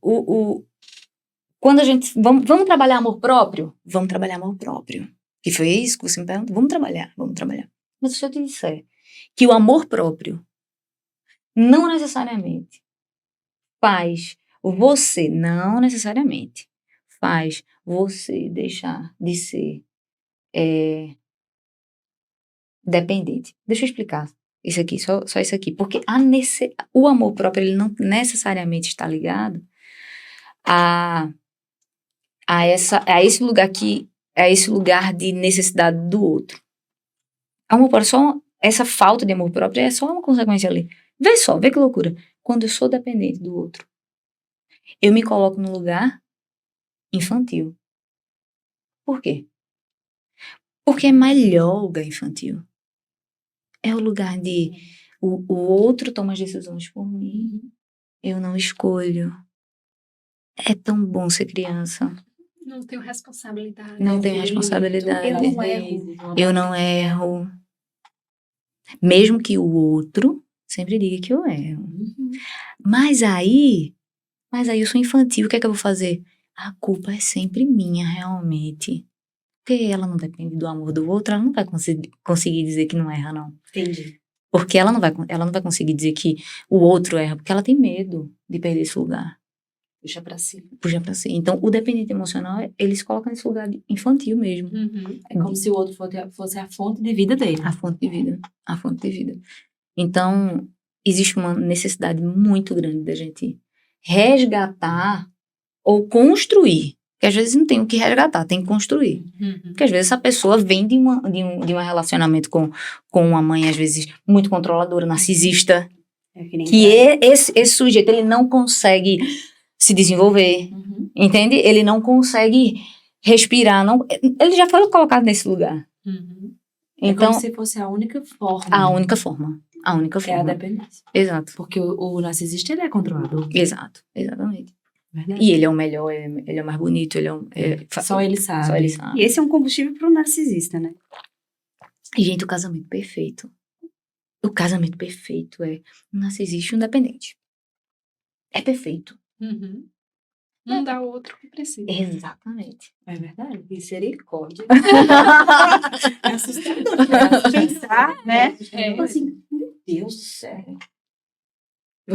Speaker 4: a gente... Vamos trabalhar amor próprio? Vamos trabalhar amor próprio. Que foi isso que você me perguntou? Vamos trabalhar. Mas se eu te disser que o amor próprio não necessariamente faz você deixar de ser dependente. Deixa eu explicar isso aqui, só isso aqui. Porque o amor próprio, ele não necessariamente está ligado a esse lugar de necessidade do outro. Amor próprio, essa falta de amor próprio é só uma consequência ali. Vê que loucura. Quando eu sou dependente do outro, eu me coloco no lugar infantil. Por quê? Porque é melhor o lugar infantil. É o lugar de o outro toma as decisões por mim. Eu não escolho. É tão bom ser criança.
Speaker 2: Não tenho responsabilidade.
Speaker 4: Eu não erro. Mesmo que o outro sempre diga que eu erro. Mas aí eu sou infantil, o que é que eu vou fazer? A culpa é sempre minha, realmente. Porque ela não depende do amor do outro, ela não vai conseguir dizer que não erra, não.
Speaker 1: Entendi.
Speaker 4: Porque ela não vai conseguir dizer que o outro erra, porque ela tem medo de perder esse lugar.
Speaker 3: Puxa pra cima.
Speaker 4: Puxa pra si. Então, o dependente emocional, ele se coloca nesse lugar infantil mesmo.
Speaker 3: É como se o outro fosse a fonte de vida dele.
Speaker 4: A fonte de vida. A fonte de vida. Então, existe uma necessidade muito grande da gente resgatar ou construir. Porque às vezes não tem o que resgatar, tem que construir. Porque às vezes essa pessoa vem de um relacionamento com uma mãe, às vezes, muito controladora, narcisista. Esse sujeito, ele não consegue se desenvolver, entende? Ele não consegue respirar, ele já foi colocado nesse lugar.
Speaker 3: Então, como se fosse a única forma.
Speaker 4: A única forma.
Speaker 3: É a dependência.
Speaker 4: Exato.
Speaker 3: Porque o narcisista, ele é controlador.
Speaker 4: Exato, exatamente.
Speaker 3: Verdade.
Speaker 4: E ele é o melhor, ele é o mais bonito,
Speaker 3: Só ele sabe.
Speaker 4: Só ele sabe.
Speaker 1: E esse é um combustível pro narcisista, né?
Speaker 4: E, gente, o casamento perfeito. O casamento perfeito é um narcisista e um dependente. É perfeito.
Speaker 2: Um dá o outro que precisa.
Speaker 4: Exatamente.
Speaker 3: É verdade. Misericórdia.
Speaker 1: É assustador pensar, né?
Speaker 2: É.
Speaker 1: Assim, meu Deus do céu.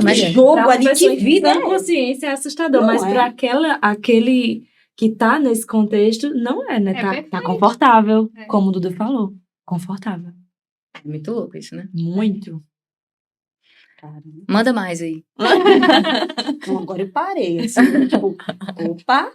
Speaker 4: Mas
Speaker 1: Que jogo
Speaker 3: pra uma
Speaker 1: ali,
Speaker 3: pessoa
Speaker 1: que vida
Speaker 3: sem
Speaker 1: é?
Speaker 3: consciência é assustador.
Speaker 1: Não
Speaker 3: Mas
Speaker 1: é.
Speaker 3: para aquele que tá nesse contexto, não é, né? Tá
Speaker 2: perfeito.
Speaker 3: confortável.
Speaker 2: É.
Speaker 3: Como o Dudu falou. Confortável.
Speaker 4: É muito louco isso, né?
Speaker 3: Muito.
Speaker 1: Caramba.
Speaker 4: Manda mais aí.
Speaker 1: Então, agora eu parei, assim, tipo, opa.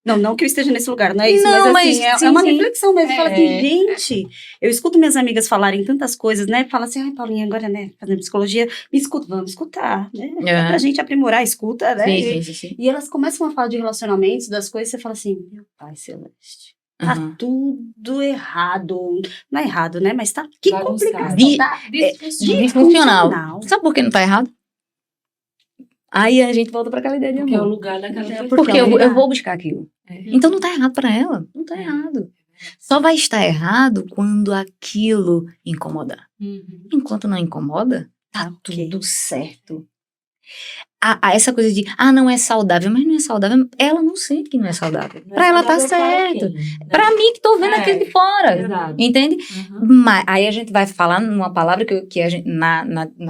Speaker 1: Não que eu esteja nesse lugar, não é isso,
Speaker 4: Não,
Speaker 1: mas assim,
Speaker 4: mas sim,
Speaker 1: é uma
Speaker 4: sim.
Speaker 1: reflexão mesmo.
Speaker 2: É.
Speaker 1: Fala assim, gente, eu escuto minhas amigas falarem tantas coisas, né? Fala assim, ai, Paulinha, agora, né, fazendo psicologia, me escuta, vamos escutar, né? É pra gente aprimorar a escuta, né?
Speaker 4: Sim.
Speaker 1: E elas começam a falar de relacionamentos, das coisas, você fala assim, meu pai celeste, tá
Speaker 4: Uhum.
Speaker 1: tudo errado. Não é errado, né? Mas tá, que
Speaker 3: Bagunçado.
Speaker 1: complicação, tá?
Speaker 4: Disfuncional. Sabe por que não tá errado? Aí a gente volta pra aquela ideia de
Speaker 3: Porque é o
Speaker 4: amor.
Speaker 3: lugar daquela pessoa.
Speaker 4: Porque eu vou buscar aquilo.
Speaker 3: É.
Speaker 4: Então não tá errado pra ela. Não tá errado. Só vai estar errado quando aquilo incomodar. Enquanto não incomoda, tá
Speaker 1: Ok.
Speaker 4: tudo certo. Essa coisa de, não é saudável, mas não é saudável. Ela não sente que não é saudável.
Speaker 3: Não é
Speaker 4: Pra ela tá
Speaker 3: saudável para
Speaker 4: certo.
Speaker 3: quem?
Speaker 4: Pra mim que tô vendo
Speaker 3: É.
Speaker 4: aquilo de fora.
Speaker 3: Exato.
Speaker 4: Entende?
Speaker 3: Uhum.
Speaker 4: Mas aí a gente vai falar numa palavra que a gente, na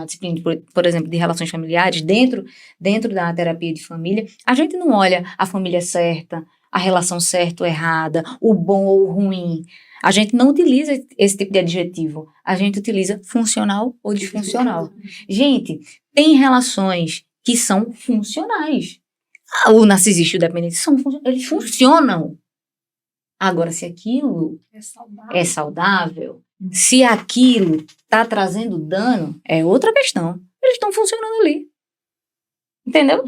Speaker 4: disciplina, por exemplo, de relações familiares, dentro da terapia de família, a gente não olha a família certa, a relação certa ou errada, o bom ou o ruim. A gente não utiliza esse tipo de adjetivo. A gente utiliza funcional ou disfuncional. Gente, tem relações que são funcionais. O narcisista e o dependente eles funcionam. Agora, se aquilo é saudável, se aquilo tá trazendo dano, é outra questão. Eles estão funcionando ali. Entendeu?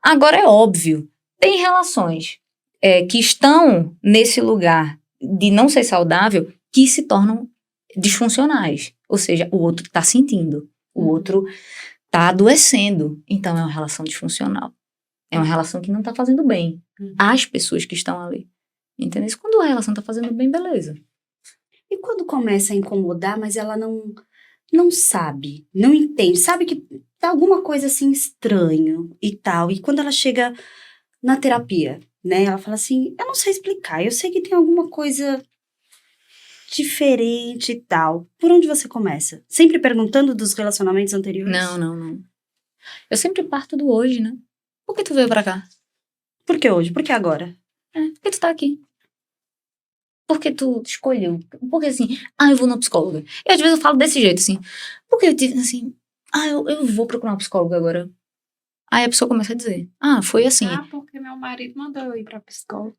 Speaker 4: Agora, é óbvio, tem relações que estão nesse lugar de não ser saudável que se tornam disfuncionais. Ou seja, o outro está sentindo, o outro está adoecendo. Então, é uma relação disfuncional. É uma relação que não está fazendo bem às pessoas que estão ali. Entendeu? Quando a relação está fazendo bem, beleza.
Speaker 1: E quando começa a incomodar, mas ela não sabe, não entende, sabe que tá alguma coisa assim estranho e tal. E quando ela chega na terapia, né, ela fala assim, eu não sei explicar, eu sei que tem alguma coisa diferente e tal. Por onde você começa? Sempre perguntando dos relacionamentos anteriores?
Speaker 4: Não. Eu sempre parto do hoje, né? Por que tu veio pra cá?
Speaker 1: Por que hoje? Por que agora?
Speaker 4: Por que tu tá aqui? Por que tu escolheu? Porque assim, eu vou na psicóloga. E às vezes eu falo desse jeito, assim. Porque eu tive assim, eu vou procurar uma psicóloga agora. Aí a pessoa começa a dizer, foi assim.
Speaker 2: Porque meu marido mandou eu ir pra psicóloga.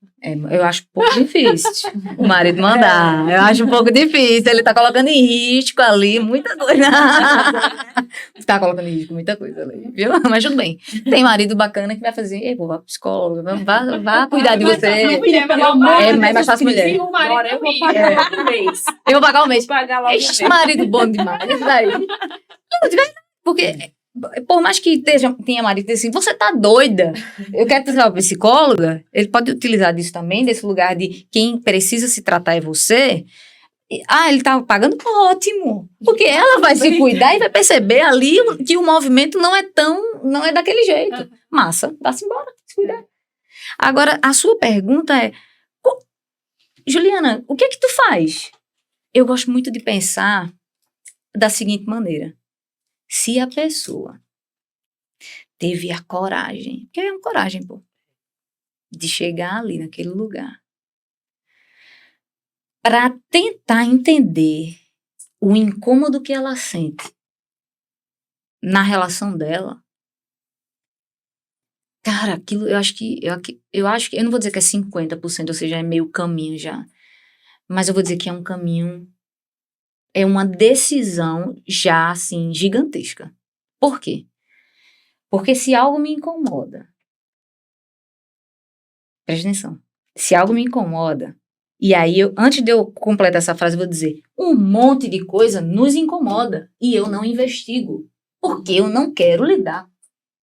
Speaker 4: Eu acho um pouco difícil o marido mandar. Eu acho um pouco difícil. Ele tá colocando em risco ali muita coisa. Tá colocando em risco muita coisa ali, viu? Mas tudo bem. Tem marido bacana que vai fazer, vou pra psicóloga, vá cuidar de você. É mais fácil mulher.
Speaker 2: Agora
Speaker 3: eu vou pagar um mês.
Speaker 4: Eu vou pagar um mês.
Speaker 3: Pagar logo um mês.
Speaker 4: Esse marido bom demais. Isso daí. Não, de verdade. Porque, por mais que tenha marido assim, você tá doida. Eu quero trazer uma psicóloga. Ele pode utilizar disso também, desse lugar de quem precisa se tratar é você. Ele tá pagando, ótimo. Porque ela vai se cuidar e vai perceber ali que o movimento não é daquele jeito. Massa, vá-se embora, se cuidar. Agora, a sua pergunta é, Juliana, o que é que tu faz? Eu gosto muito de pensar da seguinte maneira. Se a pessoa teve a coragem, que é uma coragem, pô, de chegar ali naquele lugar, para tentar entender o incômodo que ela sente na relação dela, cara, aquilo eu acho que, eu não vou dizer que é 50%, ou seja, é meio caminho já, mas eu vou dizer que é um caminho, é uma decisão já, assim, gigantesca. Por quê? Porque se algo me incomoda, presta atenção, se algo me incomoda, e aí, antes de eu completar essa frase, eu vou dizer, um monte de coisa nos incomoda e eu não investigo, porque eu não quero lidar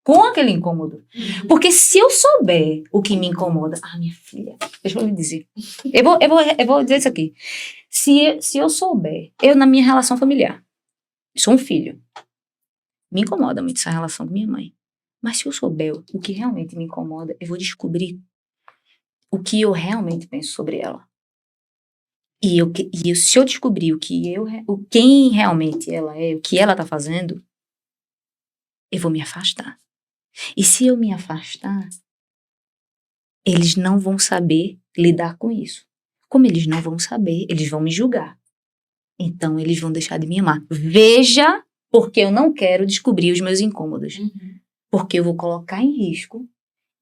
Speaker 4: com aquele incômodo. Porque se eu souber o que me incomoda, minha filha, deixa eu lhe dizer, eu vou dizer isso aqui, se eu souber, eu na minha relação familiar, sou um filho, me incomoda muito essa relação com minha mãe, mas se eu souber o que realmente me incomoda, eu vou descobrir o que eu realmente penso sobre ela. Se eu descobrir quem realmente ela é, o que ela tá fazendo, eu vou me afastar. E se eu me afastar, eles não vão saber lidar com isso. Como eles não vão saber, eles vão me julgar. Então, eles vão deixar de me amar. Veja, porque eu não quero descobrir os meus incômodos. Porque eu vou colocar em risco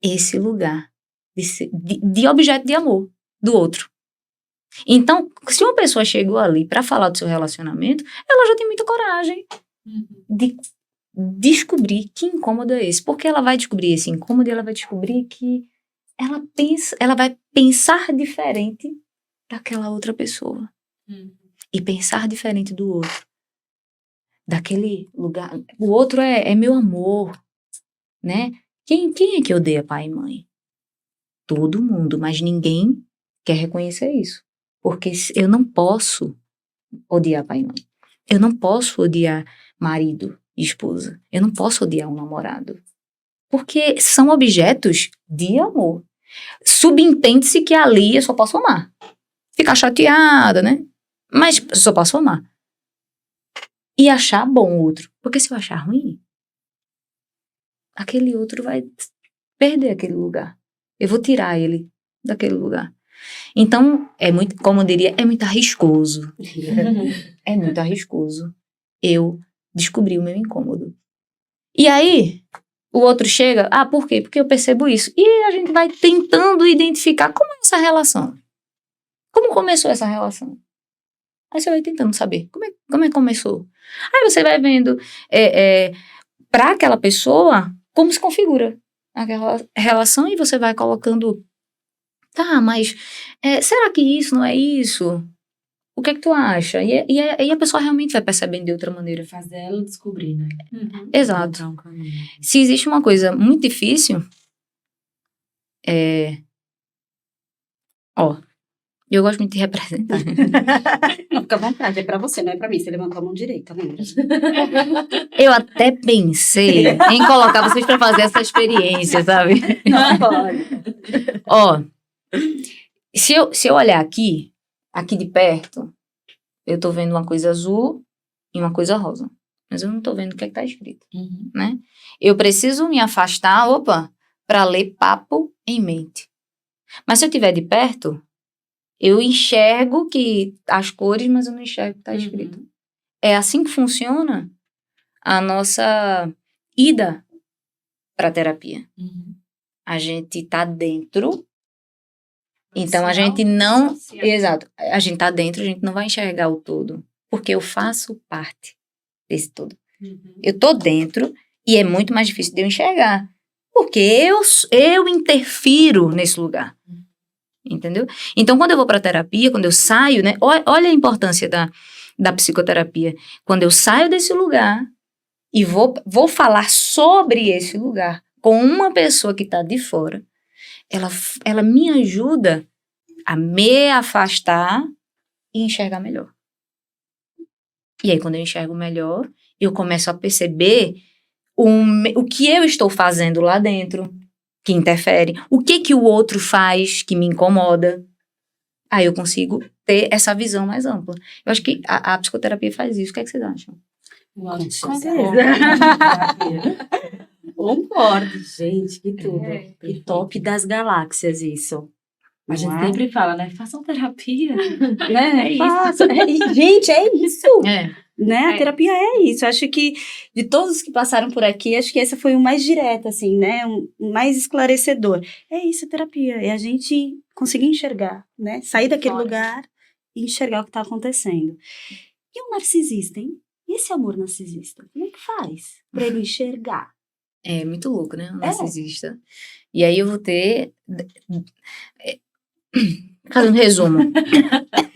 Speaker 4: esse lugar de objeto de amor do outro. Então, se uma pessoa chegou ali para falar do seu relacionamento, ela já tem muita coragem de descobrir que incômodo é esse. Porque ela vai descobrir esse incômodo e ela vai descobrir que ela vai pensar diferente daquela outra pessoa. E pensar diferente do outro. Daquele lugar. O outro é meu amor, né? Quem é que odeia pai e mãe? Todo mundo, mas ninguém quer reconhecer isso. Porque eu não posso odiar pai e mãe. Eu não posso odiar marido e esposa. Eu não posso odiar um namorado. Porque são objetos de amor. Subentende-se que ali eu só posso amar. Ficar chateada, né? Mas eu só posso amar. E achar bom o outro. Porque se eu achar ruim, aquele outro vai perder aquele lugar. Eu vou tirar ele daquele lugar. Então, como eu diria, é muito arriscoso. É muito arriscoso eu descobrir o meu incômodo. E aí, o outro chega, por quê? Porque eu percebo isso. E a gente vai tentando identificar como é essa relação. Como começou essa relação? Aí você vai tentando saber como é que começou. Aí você vai vendo para aquela pessoa como se configura aquela relação e você vai colocando, mas será que isso não é isso? O que é que tu acha? E a pessoa realmente vai percebendo de outra maneira.
Speaker 3: Fazer ela descobrir, né?
Speaker 4: Exato. Se existe uma coisa muito difícil, eu gosto muito de representar.
Speaker 1: Não, fica à vontade, é pra você, não é pra mim. Você levantou a mão direita, lembra?
Speaker 4: Eu até pensei em colocar vocês pra fazer essa experiência, sabe?
Speaker 1: Não pode.
Speaker 4: Se eu olhar aqui de perto, eu tô vendo uma coisa azul e uma coisa rosa. Mas eu não tô vendo o que é que tá escrito, né? Eu preciso me afastar, pra ler papo em mente. Mas se eu estiver de perto, eu enxergo as cores, mas eu não enxergo o que está escrito. É assim que funciona a nossa ida para a terapia. A gente está dentro, então a gente não... Exato. A gente está dentro, a gente não vai enxergar o todo, porque eu faço parte desse todo. Eu estou dentro e é muito mais difícil de eu enxergar, porque eu interfiro nesse lugar. Entendeu? Então, quando eu vou para terapia, quando eu saio, né? Olha a importância da psicoterapia. Quando eu saio desse lugar e vou falar sobre esse lugar com uma pessoa que está de fora, ela me ajuda a me afastar e enxergar melhor. E aí, quando eu enxergo melhor, eu começo a perceber o que eu estou fazendo lá dentro, que interfere. O que o outro faz que me incomoda. Aí eu consigo ter essa visão mais ampla. Eu acho que a psicoterapia faz isso. O que é que vocês acham?
Speaker 3: Com
Speaker 1: Concordo.
Speaker 3: Gente, que tudo.
Speaker 2: É.
Speaker 3: Que top das galáxias isso. A gente
Speaker 1: Não é?
Speaker 3: sempre fala, né? Façam terapia.
Speaker 1: Né?
Speaker 3: É isso.
Speaker 1: Faça. Gente, é isso. Né? A
Speaker 2: É.
Speaker 1: terapia é isso. Acho que de todos que passaram por aqui, acho que essa foi o mais direto, assim, né? O mais esclarecedor. É isso, a terapia. É a gente conseguir enxergar, né? Sair daquele
Speaker 2: Fora.
Speaker 1: lugar e enxergar o que está acontecendo. E o narcisista, hein? E esse amor narcisista? Como é que faz para ele enxergar?
Speaker 4: É muito louco, né? O narcisista. E aí eu vou ter... Fazendo um resumo.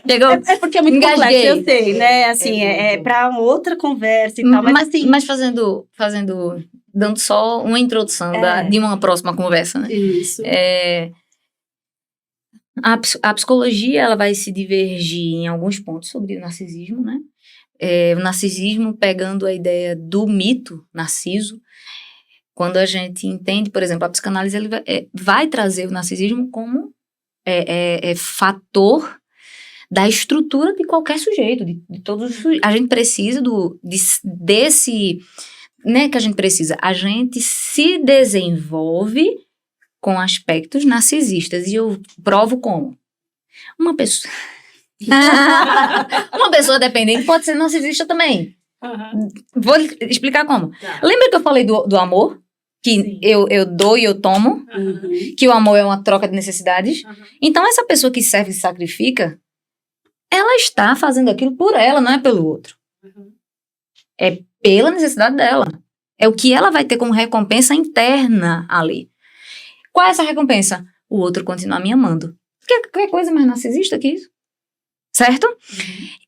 Speaker 4: Pegou?
Speaker 1: É porque é muito
Speaker 4: Engasguei.
Speaker 1: complexo, eu sei, né? Assim, é para outra conversa e tal. Mas assim...
Speaker 4: Mas fazendo... Dando só uma introdução de uma próxima conversa, né?
Speaker 1: Isso.
Speaker 4: A psicologia, ela vai se divergir em alguns pontos sobre o narcisismo, né? O narcisismo pegando a ideia do mito Narciso. Quando a gente entende, por exemplo, a psicanálise ele vai trazer o narcisismo como fator da estrutura de qualquer sujeito, de todos os sujeitos. A gente precisa desse, né, que a gente precisa. A gente se desenvolve com aspectos narcisistas. E eu provo como? Uma pessoa dependente pode ser narcisista também. Vou explicar como.
Speaker 3: Tá.
Speaker 4: Lembra que eu falei do amor? Que
Speaker 3: Sim.
Speaker 4: eu dou e eu tomo?
Speaker 1: Uhum.
Speaker 4: Que o amor é uma troca de necessidades? Então, essa pessoa que serve e sacrifica, ela está fazendo aquilo por ela, não é pelo outro. É pela necessidade dela. É o que ela vai ter como recompensa interna ali. Qual é essa recompensa? O outro continuar me amando. Qualquer coisa mais narcisista que isso. Certo?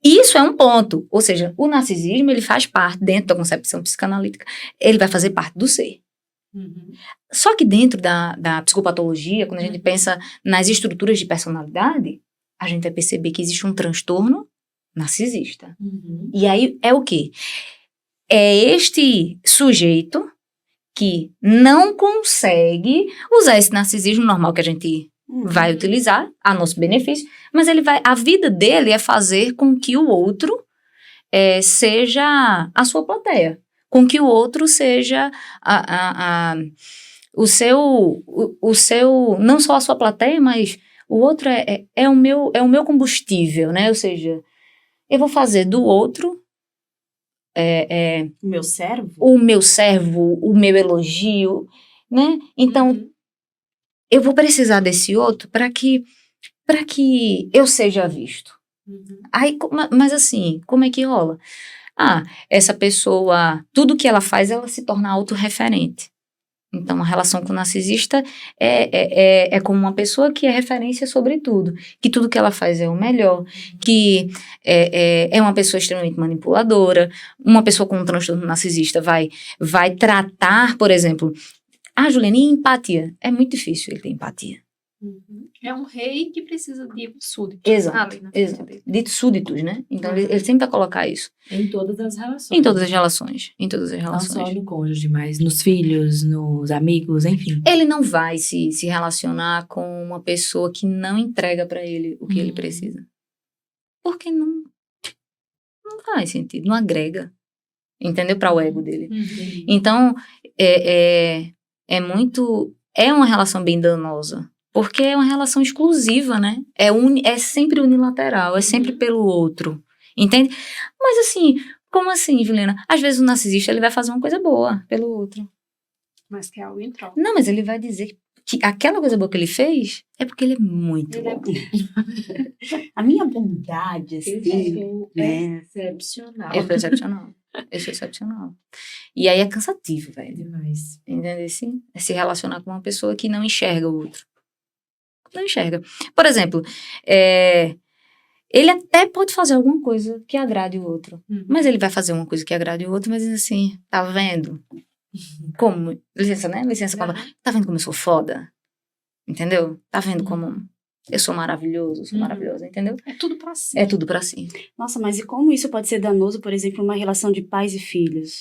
Speaker 4: Isso é um ponto. Ou seja, o narcisismo, ele faz parte, dentro da concepção psicanalítica, ele vai fazer parte do ser. Só que dentro da psicopatologia, quando a gente pensa nas estruturas de personalidade, a gente vai perceber que existe um transtorno narcisista. E aí é o quê? É este sujeito que não consegue usar esse narcisismo normal que a gente vai utilizar a nosso benefício, mas a vida dele é fazer com que o outro seja a sua plateia, com que o outro seja o seu, não só a sua plateia, mas o outro é o meu combustível, né? Ou seja, eu vou fazer do outro
Speaker 1: O meu servo?
Speaker 4: o meu servo, o meu elogio, né? Então, eu vou precisar desse outro para que eu seja visto. Aí, mas assim, como é que rola? Essa pessoa, tudo que ela faz, ela se torna autorreferente. Então, a relação com o narcisista é como uma pessoa que é referência sobre tudo. Que tudo que ela faz é o melhor. Que é uma pessoa extremamente manipuladora. Uma pessoa com um transtorno narcisista vai tratar, por exemplo... Juliana, e empatia? É muito difícil ele ter empatia.
Speaker 2: É um rei que precisa de súditos.
Speaker 4: Exato. De súditos, né? Então, ele sempre vai colocar isso.
Speaker 3: Em todas as relações.
Speaker 4: Em todas as relações.
Speaker 3: Não só no cônjuge, mas nos filhos, nos amigos, enfim.
Speaker 4: Ele não vai se relacionar com uma pessoa que não entrega pra ele o que ele precisa. Porque não faz sentido, não agrega. Entendeu? Para o ego dele. Então, é uma relação bem danosa. Porque é uma relação exclusiva, né? É sempre unilateral, é sempre pelo outro. Entende? Mas assim, como assim, Juliana? Às vezes o narcisista ele vai fazer uma coisa boa pelo outro.
Speaker 2: Mas que é algo em troca.
Speaker 4: Não, mas ele vai dizer que aquela coisa boa que ele fez é porque ele é muito bom.
Speaker 1: A minha bondade, assim, né?
Speaker 3: Excepcional.
Speaker 4: É excepcional. E aí é cansativo, velho.
Speaker 3: Demais.
Speaker 4: Entendeu? Assim, é se relacionar com uma pessoa que não enxerga o outro. Não enxerga. Por exemplo, ele até pode fazer alguma coisa que agrade o outro. Mas ele vai fazer uma coisa que agrade o outro, mas assim, tá vendo? Como? Licença, né? Licença. Tá vendo como eu sou foda? Entendeu? Tá vendo como eu sou maravilhoso, sou maravilhosa, entendeu?
Speaker 2: É tudo pra si.
Speaker 4: É tudo pra si.
Speaker 1: Nossa, mas e como isso pode ser danoso, por exemplo, numa relação de pais e filhos?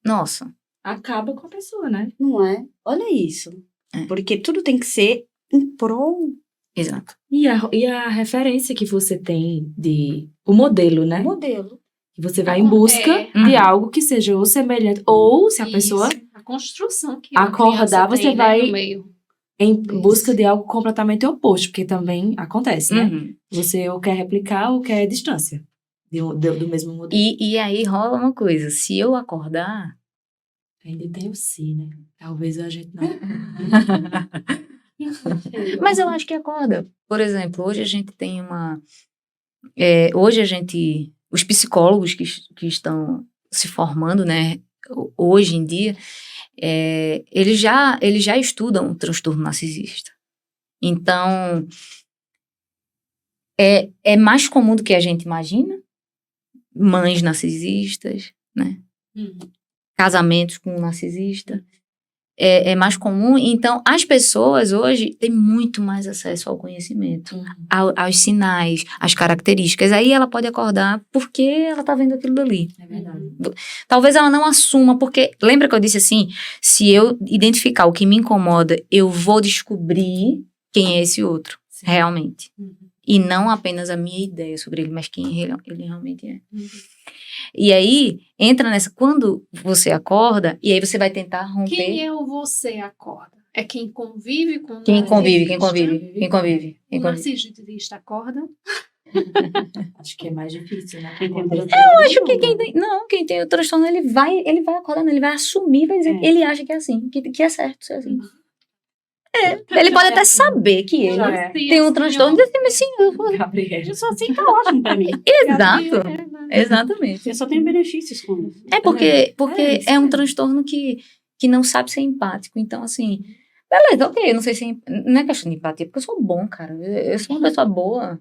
Speaker 4: Nossa.
Speaker 3: Acaba com a pessoa, né?
Speaker 1: Não é? Olha isso. Porque tudo tem que ser em prol
Speaker 4: Exato.
Speaker 3: E a referência que você tem o modelo, né?
Speaker 1: Modelo.
Speaker 3: Que você vai em busca de
Speaker 4: Uhum.
Speaker 3: algo que seja ou semelhante, ou se a pessoa
Speaker 2: Isso, a construção que a
Speaker 3: acordar,
Speaker 2: criança
Speaker 3: você
Speaker 2: tem,
Speaker 3: vai
Speaker 2: né, no meio.
Speaker 3: em
Speaker 2: Isso.
Speaker 3: busca de algo completamente oposto, porque também acontece, né?
Speaker 4: Uhum.
Speaker 3: Você ou quer replicar ou quer distância do mesmo modelo.
Speaker 4: E aí rola uma coisa, se eu acordar...
Speaker 3: Ainda tem o si, né? Talvez a gente não.
Speaker 4: Mas eu acho que acorda. Por exemplo, hoje a gente tem uma... Os psicólogos que estão se formando, né, hoje em dia, eles já estudam o transtorno narcisista. Então, é mais comum do que a gente imagina. Mães narcisistas, né? Casamentos com um narcisista. É mais comum. Então, as pessoas hoje têm muito mais acesso ao conhecimento, aos sinais, às características. Aí ela pode acordar porque ela tá vendo aquilo dali.
Speaker 3: É verdade.
Speaker 4: Talvez ela não assuma, porque lembra que eu disse assim, se eu identificar o que me incomoda, eu vou descobrir quem é esse outro,
Speaker 3: Sim.
Speaker 4: realmente. E não apenas a minha ideia sobre ele, mas quem ele realmente é. E aí, entra nessa, quando você acorda, e aí você vai tentar romper...
Speaker 2: Quem é o você acorda? É quem convive com o
Speaker 4: Quem convive.
Speaker 2: O narcisista acorda?
Speaker 3: Acho que é mais difícil, né?
Speaker 4: Eu acho que quem tem o transtorno, ele vai acordando, ele vai assumir, vai dizer que ele acha que é assim, que é certo ser assim. Ele pode até saber que ele tem um transtorno, diz assim, mas sim,
Speaker 3: Gabriela.
Speaker 1: Eu sou assim, tá ótimo pra mim.
Speaker 4: exato, exatamente.
Speaker 1: Eu só tenho benefícios com isso.
Speaker 4: Porque
Speaker 1: isso
Speaker 4: é um
Speaker 1: mesmo.
Speaker 4: transtorno que não sabe ser empático, então assim, beleza, ok, eu não sei se não é questão de empatia, porque eu sou bom, cara, eu sou uma pessoa boa.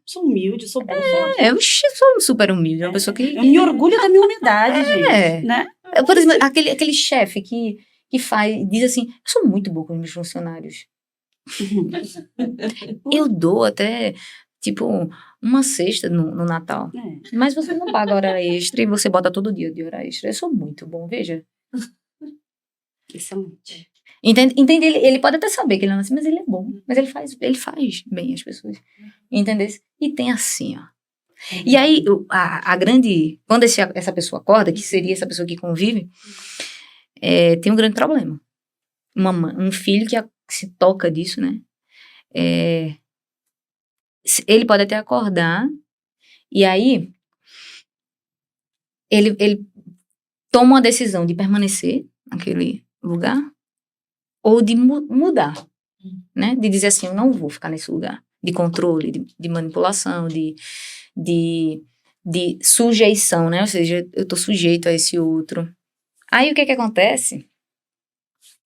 Speaker 1: Sou humilde, sou boa.
Speaker 4: Eu sou super humilde, uma pessoa que...
Speaker 1: Eu me orgulho da minha humildade, gente. Né?
Speaker 4: Por exemplo, aquele chefe que diz assim, eu sou muito boa com os meus funcionários. Eu dou até, tipo, uma cesta no Natal. Mas você não paga hora extra e você bota todo dia de hora extra. Eu sou muito bom, veja.
Speaker 1: Excelente.
Speaker 4: Entende? Ele pode até saber que ele não é assim, mas ele é bom. Mas ele faz bem as pessoas. Entendeu? E tem assim, ó. E aí, a grande... Quando essa pessoa acorda, que seria essa pessoa que convive, tem um grande problema. Um filho que se toca disso, né? Ele pode até acordar, e aí ele toma uma decisão de permanecer naquele lugar, ou de mudar, né? De dizer assim, eu não vou ficar nesse lugar. De controle, de manipulação, de sujeição, né? Ou seja, eu tô sujeito a esse outro. Aí, o que acontece?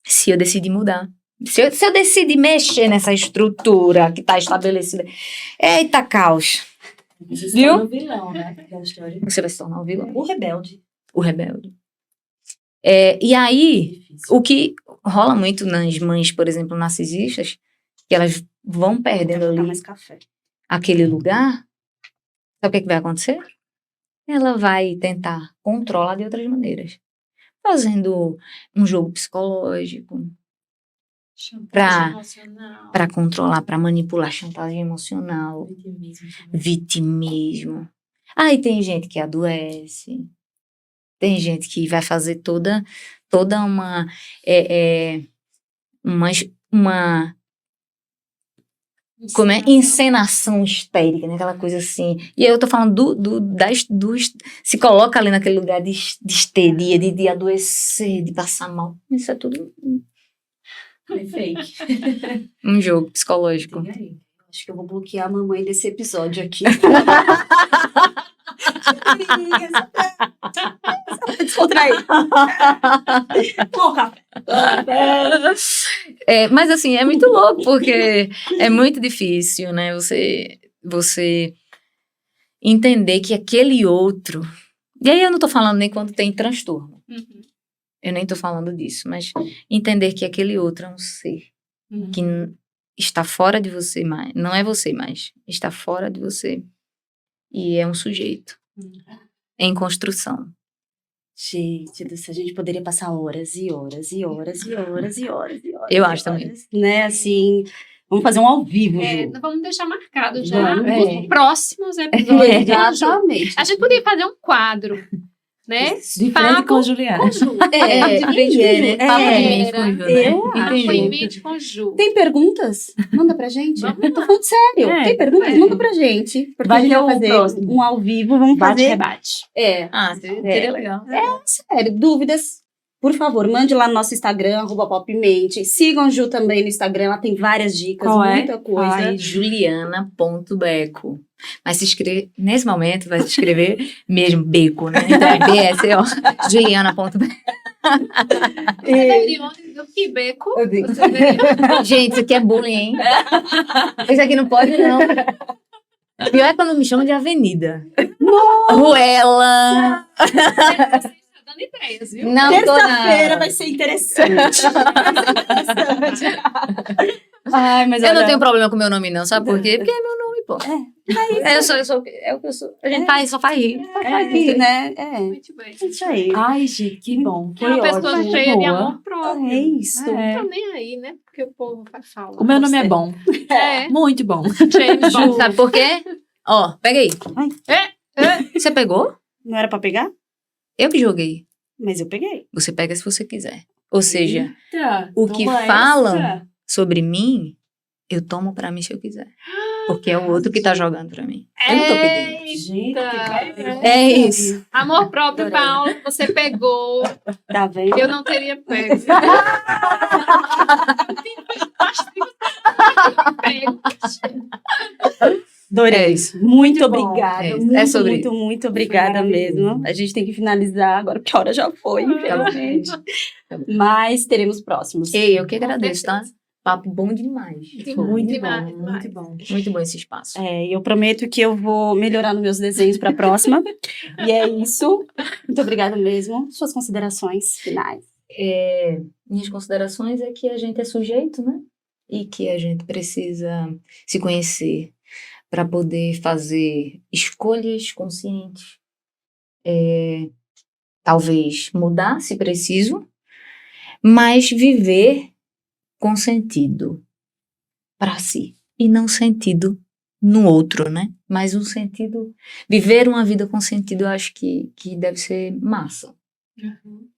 Speaker 4: Se eu decidir mudar. Se eu decidir mexer nessa estrutura que tá estabelecida. Eita, caos.
Speaker 3: Você se
Speaker 4: Viu?
Speaker 3: torna um vilão, né? Aquela história.
Speaker 4: Você vai se tornar um vilão.
Speaker 1: O rebelde.
Speaker 4: O rebelde. E aí,
Speaker 3: Difícil.
Speaker 4: o que rola muito nas mães, por exemplo, narcisistas, que elas vão perdendo
Speaker 1: Vou botar
Speaker 4: ali
Speaker 1: mais café.
Speaker 4: aquele lugar, sabe o que vai acontecer? Ela vai tentar controlar de outras maneiras. Fazendo um jogo psicológico,
Speaker 2: Chantagem emocional.
Speaker 4: para controlar, para manipular, chantagem emocional, vitimismo. Aí tem gente que adoece, tem gente que vai fazer toda uma como é? Encenação histérica, né? Aquela coisa assim. E eu tô falando se coloca ali naquele lugar de histeria, de adoecer, de passar mal. Isso é tudo
Speaker 3: É fake.
Speaker 4: um jogo psicológico.
Speaker 1: Tem aí. Acho que eu vou bloquear a mamãe desse episódio aqui. Descontrair. Bom, café.
Speaker 4: Mas assim, é muito louco, porque é muito difícil, né? Você entender que aquele outro... E aí eu não tô falando nem quando tem transtorno. Eu nem tô falando disso, mas entender que aquele outro é um ser que está fora de você mais. Não é você mais. Está fora de você. E é um sujeito. Em construção.
Speaker 1: Gente, a gente poderia passar horas e horas e horas e horas e horas e horas.
Speaker 4: Eu acho também.
Speaker 1: Né, assim, Vamos fazer um ao vivo, Ju.
Speaker 2: Vamos deixar marcado já
Speaker 1: Vamos.
Speaker 2: os próximos episódios.
Speaker 1: Exatamente.
Speaker 2: A gente podia fazer um quadro, né?
Speaker 3: De frente com a Juliana.
Speaker 2: Com Ju.
Speaker 1: De frente com Ju.
Speaker 4: Papo de mente com Ju, né?
Speaker 1: Eu
Speaker 2: Papo
Speaker 1: acho.
Speaker 2: em mente com Ju.
Speaker 1: Tem perguntas? Manda pra gente.
Speaker 2: Vamos
Speaker 1: Eu tô falando sério.
Speaker 3: É,
Speaker 1: Tem perguntas?
Speaker 2: é.
Speaker 1: Manda pra gente. Porque
Speaker 3: Vai
Speaker 1: a gente
Speaker 3: ter
Speaker 1: vai
Speaker 3: o
Speaker 1: fazer
Speaker 3: próximo.
Speaker 1: um ao vivo. Vamos fazer.
Speaker 3: Bate-rebate.
Speaker 4: Seria legal.
Speaker 1: Sério, dúvidas? Por favor, mande lá no nosso Instagram, @popmente. Sigam a Ju também no Instagram, ela tem várias dicas,
Speaker 3: Qual é?
Speaker 1: muita coisa.
Speaker 4: Ai, Juliana.beco. Mas se inscrever, nesse momento, vai se inscrever mesmo, beco, né? Então é BSO. Juliana.beco.
Speaker 2: Você veio de onde? Do que beco?
Speaker 1: Eu digo.
Speaker 2: Você veio-
Speaker 4: Gente, isso aqui é bullying, hein? Isso aqui não pode, não. Pior é quando me chamam de avenida. Ruela.
Speaker 2: Você está dando ideias, viu?
Speaker 4: Não tô
Speaker 1: Terça-feira
Speaker 4: não.
Speaker 1: vai ser interessante. Ai, mas
Speaker 4: Eu
Speaker 1: olha,
Speaker 4: não tenho problema com meu nome, não. Sabe por quê? Porque é meu nome, pô. É o que eu sou. A gente só faz rir.
Speaker 1: aqui, né? É,
Speaker 2: Muito bem.
Speaker 1: isso aí.
Speaker 3: Ai, gente, que bom.
Speaker 2: É uma pessoa
Speaker 3: ótimo.
Speaker 2: cheia de
Speaker 3: Boa.
Speaker 2: amor próprio.
Speaker 1: É isso.
Speaker 3: É.
Speaker 2: Não tô nem aí, né? Porque o povo vai falar.
Speaker 3: O meu nome é
Speaker 1: Você.
Speaker 3: bom.
Speaker 2: É.
Speaker 3: Muito bom.
Speaker 2: James Bond.
Speaker 4: Sabe por quê? Ó, pega aí.
Speaker 1: Ai.
Speaker 4: Você pegou?
Speaker 1: Não era pra pegar?
Speaker 4: Eu que joguei.
Speaker 1: Mas eu peguei.
Speaker 4: Você pega se você quiser. Ou seja,
Speaker 3: Eita,
Speaker 4: o que
Speaker 3: toma
Speaker 4: falam
Speaker 3: essa.
Speaker 4: sobre mim, eu tomo pra mim se eu quiser. Porque é o outro que tá jogando pra mim. Eu não tô pedindo.
Speaker 3: Gente,
Speaker 2: Eita.
Speaker 4: É isso.
Speaker 2: Amor próprio,
Speaker 1: Adorei.
Speaker 2: Paulo. Você pegou.
Speaker 1: Tá vendo?
Speaker 2: Eu não teria pego.
Speaker 1: Adorei. Muito
Speaker 3: Muito bom.
Speaker 1: obrigada.
Speaker 4: É,
Speaker 1: muito,
Speaker 4: é sobre
Speaker 1: muito obrigada mesmo. A gente tem que finalizar agora, porque a hora já foi, infelizmente. Mas teremos próximos.
Speaker 4: Ei, eu que
Speaker 2: Com
Speaker 4: agradeço, tá?
Speaker 2: certeza.
Speaker 4: Papo bom demais.
Speaker 3: Muito
Speaker 2: Demais,
Speaker 3: bom,
Speaker 2: demais.
Speaker 3: muito bom.
Speaker 4: Muito bom esse espaço.
Speaker 1: É, e eu prometo que eu vou melhorar nos meus desenhos para a próxima. E é isso. Muito obrigada mesmo. Suas considerações finais.
Speaker 4: Minhas considerações é que a gente é sujeito, né? E que a gente precisa se conhecer para poder fazer escolhas conscientes. Talvez mudar, se preciso, mas viver com sentido para si e não sentido no outro, né? Mas um sentido, viver uma vida com sentido, eu acho que deve ser massa.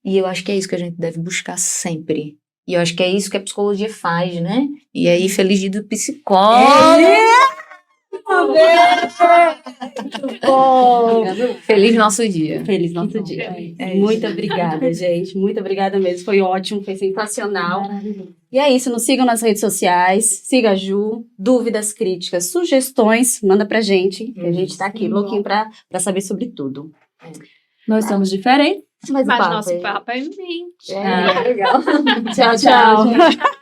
Speaker 4: E eu acho que é isso que a gente deve buscar sempre. E eu acho que é isso que a psicologia faz, né? E aí, feliz dia do psicólogo! Feliz nosso dia.
Speaker 1: Feliz nosso dia.
Speaker 3: É
Speaker 1: Muito obrigada, gente. Muito obrigada mesmo. Foi ótimo, foi sensacional. E é isso. Nos sigam nas redes sociais. Siga a Ju. Dúvidas, críticas, sugestões, manda pra gente. Que a gente tá aqui louquinho pra saber sobre tudo.
Speaker 3: Nós somos diferentes.
Speaker 1: Mas
Speaker 2: Mas nosso papo é em mente.
Speaker 4: Legal.
Speaker 1: Tchau, tchau.